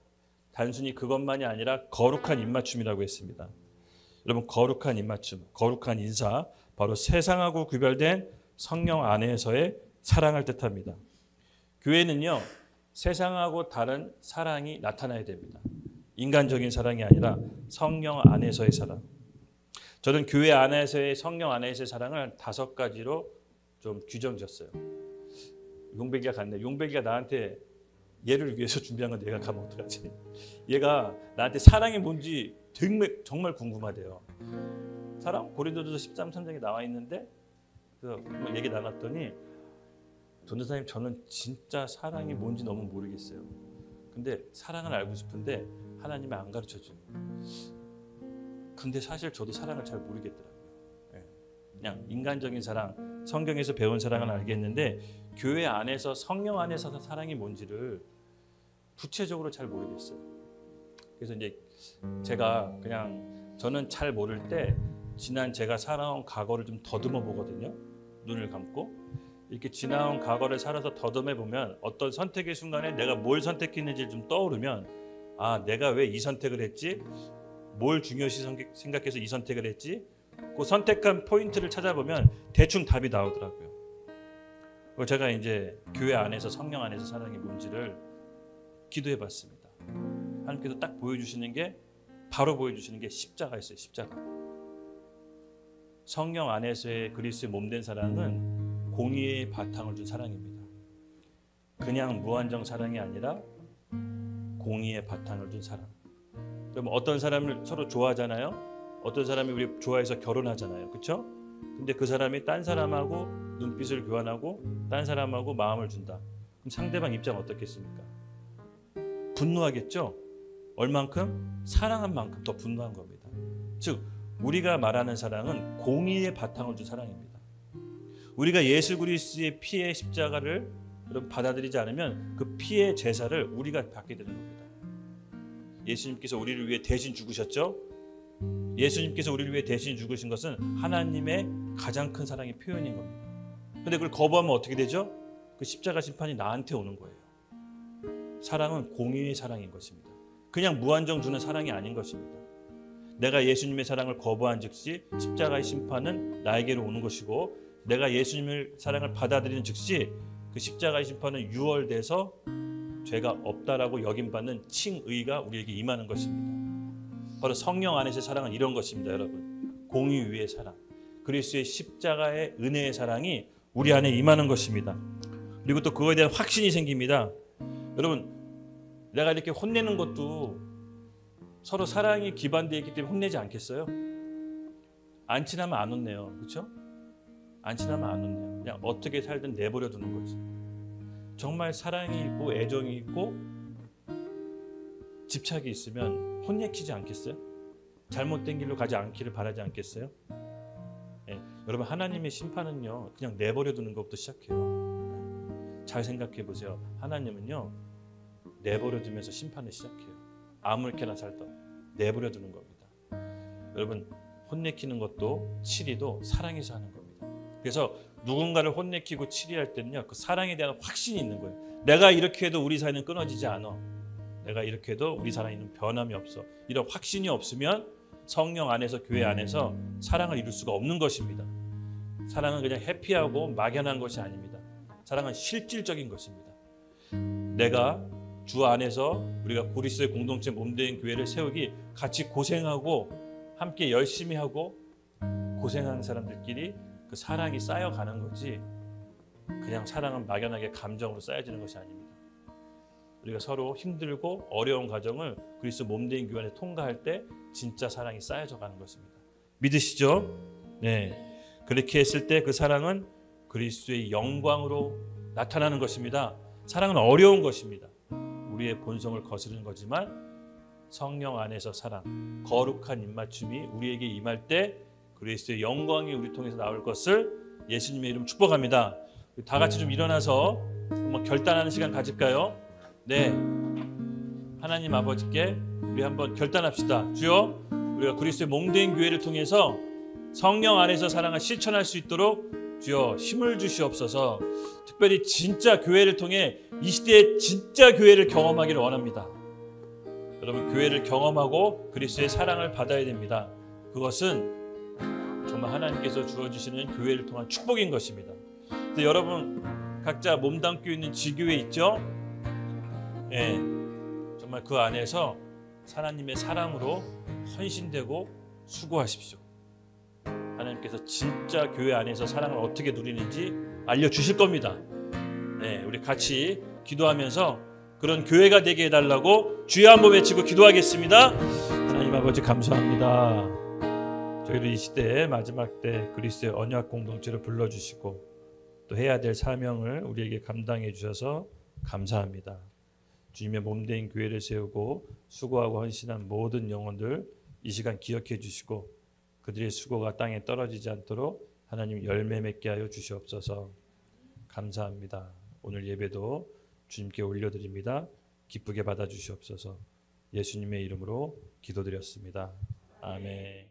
B: 단순히 그것만이 아니라 거룩한 입맞춤이라고 했습니다. 여러분, 거룩한 입맞춤, 거룩한 인사, 바로 세상하고 구별된 성령 안에서의 사랑을 뜻합니다. 교회는요, 세상하고 다른 사랑이 나타나야 됩니다. 인간적인 사랑이 아니라 성령 안에서의 사랑. 저는 교회 안에서의 성령 안에서의 사랑을 5가지로 좀 규정지었어요. 용백이가 갔네. 용백이가 나한테 얘를 위해서 준비한 건 내가 가면 어떡하지? 얘가 나한테 사랑이 뭔지 정말 궁금하대요. 사랑? 고린도전서 13장에 나와 있는데 그래서 얘기 나눴더니 전도사님, 저는 진짜 사랑이 뭔지 너무 모르겠어요. 근데 사랑을 알고 싶은데 하나님이 안 가르쳐줘요. 근데 사실 저도 사랑을 잘 모르겠더라고요. 그냥 인간적인 사랑, 성경에서 배운 사랑은 알겠는데 교회 안에서 성령 안에서 사랑이 뭔지를 구체적으로 잘 모르겠어요. 그래서 이제 제가 그냥 저는 잘 모를 때 지난 제가 살아온 과거를 좀 더듬어 보거든요. 눈을 감고 이렇게 지나온 과거를 살아서 더듬어 보면 어떤 선택의 순간에 내가 뭘 선택했는지 좀 떠오르면 아, 내가 왜 이 선택을 했지? 뭘 중요시 생각해서 이 선택을 했지? 그 선택한 포인트를 찾아보면 대충 답이 나오더라고요. 제가 이제 교회 안에서 성령 안에서 사랑이 뭔지를 기도해봤습니다. 하나님께서 딱 보여주시는 게 바로 보여주시는 게 십자가였어요. 십자가. 성령 안에서의 그리스도의 몸된 사랑은 공의의 바탕을 둔 사랑입니다. 그냥 무한정 사랑이 아니라 공의의 바탕을 둔 사랑. 그럼 어떤 사람을 서로 좋아하잖아요. 어떤 사람이 우리 좋아해서 결혼하잖아요. 그렇죠? 근데 그 사람이 딴 사람하고 눈빛을 교환하고 딴 사람하고 마음을 준다. 그럼 상대방 입장 어떻겠습니까? 분노하겠죠? 얼만큼? 사랑한 만큼 더 분노한 겁니다. 즉 우리가 말하는 사랑은 공의의 바탕을 둔 사랑입니다. 우리가 예수 그리스도의 피의 십자가를 받아들이지 않으면 그 피의 제사를 우리가 받게 되는 겁니다. 예수님께서 우리를 위해 대신 죽으셨죠? 예수님께서 우리를 위해 대신 죽으신 것은 하나님의 가장 큰 사랑의 표현인 겁니다. 그런데 그걸 거부하면 어떻게 되죠? 그 십자가 심판이 나한테 오는 거예요. 사랑은 공의의 사랑인 것입니다. 그냥 무한정 주는 사랑이 아닌 것입니다. 내가 예수님의 사랑을 거부한 즉시 십자가의 심판은 나에게로 오는 것이고, 내가 예수님의 사랑을 받아들이는 즉시 그 십자가의 심판은 유월돼서 죄가 없다라고 여김받는 칭의가 우리에게 임하는 것입니다. 바로 성령 안에서의 사랑은 이런 것입니다. 여러분, 공의 위의 사랑, 그리스도의 십자가의 은혜의 사랑이 우리 안에 임하는 것입니다. 그리고 또 그거에 대한 확신이 생깁니다. 여러분, 내가 이렇게 혼내는 것도 서로 사랑이 기반되어 있기 때문에 혼내지 않겠어요? 안 친하면 안 혼내요. 그렇죠? 안 친하면 안 혼내요. 그냥 어떻게 살든 내버려 두는 거지. 정말 사랑이 있고 애정이 있고 집착이 있으면 혼내키지 않겠어요? 잘못된 길로 가지 않기를 바라지 않겠어요? 예, 여러분, 하나님의 심판은요, 그냥 내버려 두는 것부터 시작해요. 잘 생각해 보세요. 하나님은요, 내버려 두면서 심판을 시작해요. 아무렇게나 살다 내버려 두는 겁니다. 여러분, 혼내키는 것도 치리도 사랑에서 하는 겁니다. 그래서 누군가를 혼내키고 치리할 때는요, 그 사랑에 대한 확신이 있는 거예요. 내가 이렇게 해도 우리 사이는 끊어지지 않아. 내가 이렇게 해도 우리 사이는 변함이 없어. 이런 확신이 없으면 성령 안에서, 교회 안에서 사랑을 이룰 수가 없는 것입니다. 사랑은 그냥 해피하고 막연한 것이 아닙니다. 사랑은 실질적인 것입니다. 내가 주 안에서 우리가 그리스도의 공동체 몸된 교회를 세우기 같이 고생하고 함께 열심히 하고 고생하는 사람들끼리 그 사랑이 쌓여가는 거지, 그냥 사랑은 막연하게 감정으로 쌓여지는 것이 아닙니다. 우리가 서로 힘들고 어려운 과정을 그리스도 몸된 교회 안에 통과할 때 진짜 사랑이 쌓여져 가는 것입니다. 믿으시죠? 네. 그렇게 했을 때 그 사랑은 그리스도의 영광으로 나타나는 것입니다. 사랑은 어려운 것입니다. 우리의 본성을 거스르는 거지만 성령 안에서 사랑, 거룩한 입맞춤이 우리에게 임할 때 그리스도의 영광이 우리 통해서 나올 것을 예수님의 이름 축복합니다. 다 같이 좀 일어나서 한번 결단하는 시간 가질까요? 네, 하나님 아버지께 우리 한번 결단합시다. 주여, 우리가 그리스도의 몸된 교회를 통해서 성령 안에서 사랑을 실천할 수 있도록 주여 힘을 주시옵소서. 특별히 진짜 교회를 통해 이 시대의 진짜 교회를 경험하기를 원합니다. 여러분, 교회를 경험하고 그리스도의 사랑을 받아야 됩니다. 그것은 정말 하나님께서 주어주시는 교회를 통한 축복인 것입니다. 그래서 여러분 각자 몸담고 있는 지교회 있죠? 예, 정말 그 안에서 하나님의 사랑으로 헌신되고 수고하십시오. 하나님께서 진짜 교회 안에서 사랑을 어떻게 누리는지 알려주실 겁니다. 네, 우리 같이 기도하면서 그런 교회가 되게 해달라고 주여 한번 외치고 기도하겠습니다. 하나님 아버지, 감사합니다. 저희를 이 시대의 마지막 때 그리스도의 언약 공동체로 불러주시고 또 해야 될 사명을 우리에게 감당해 주셔서 감사합니다. 주님의 몸된 교회를 세우고 수고하고 헌신한 모든 영혼들 이 시간 기억해 주시고 그들의 수고가 땅에 떨어지지 않도록 하나님 열매 맺게 하여 주시옵소서. 감사합니다. 오늘 예배도 주님께 올려드립니다. 기쁘게 받아주시옵소서. 예수님의 이름으로 기도드렸습니다. 아멘.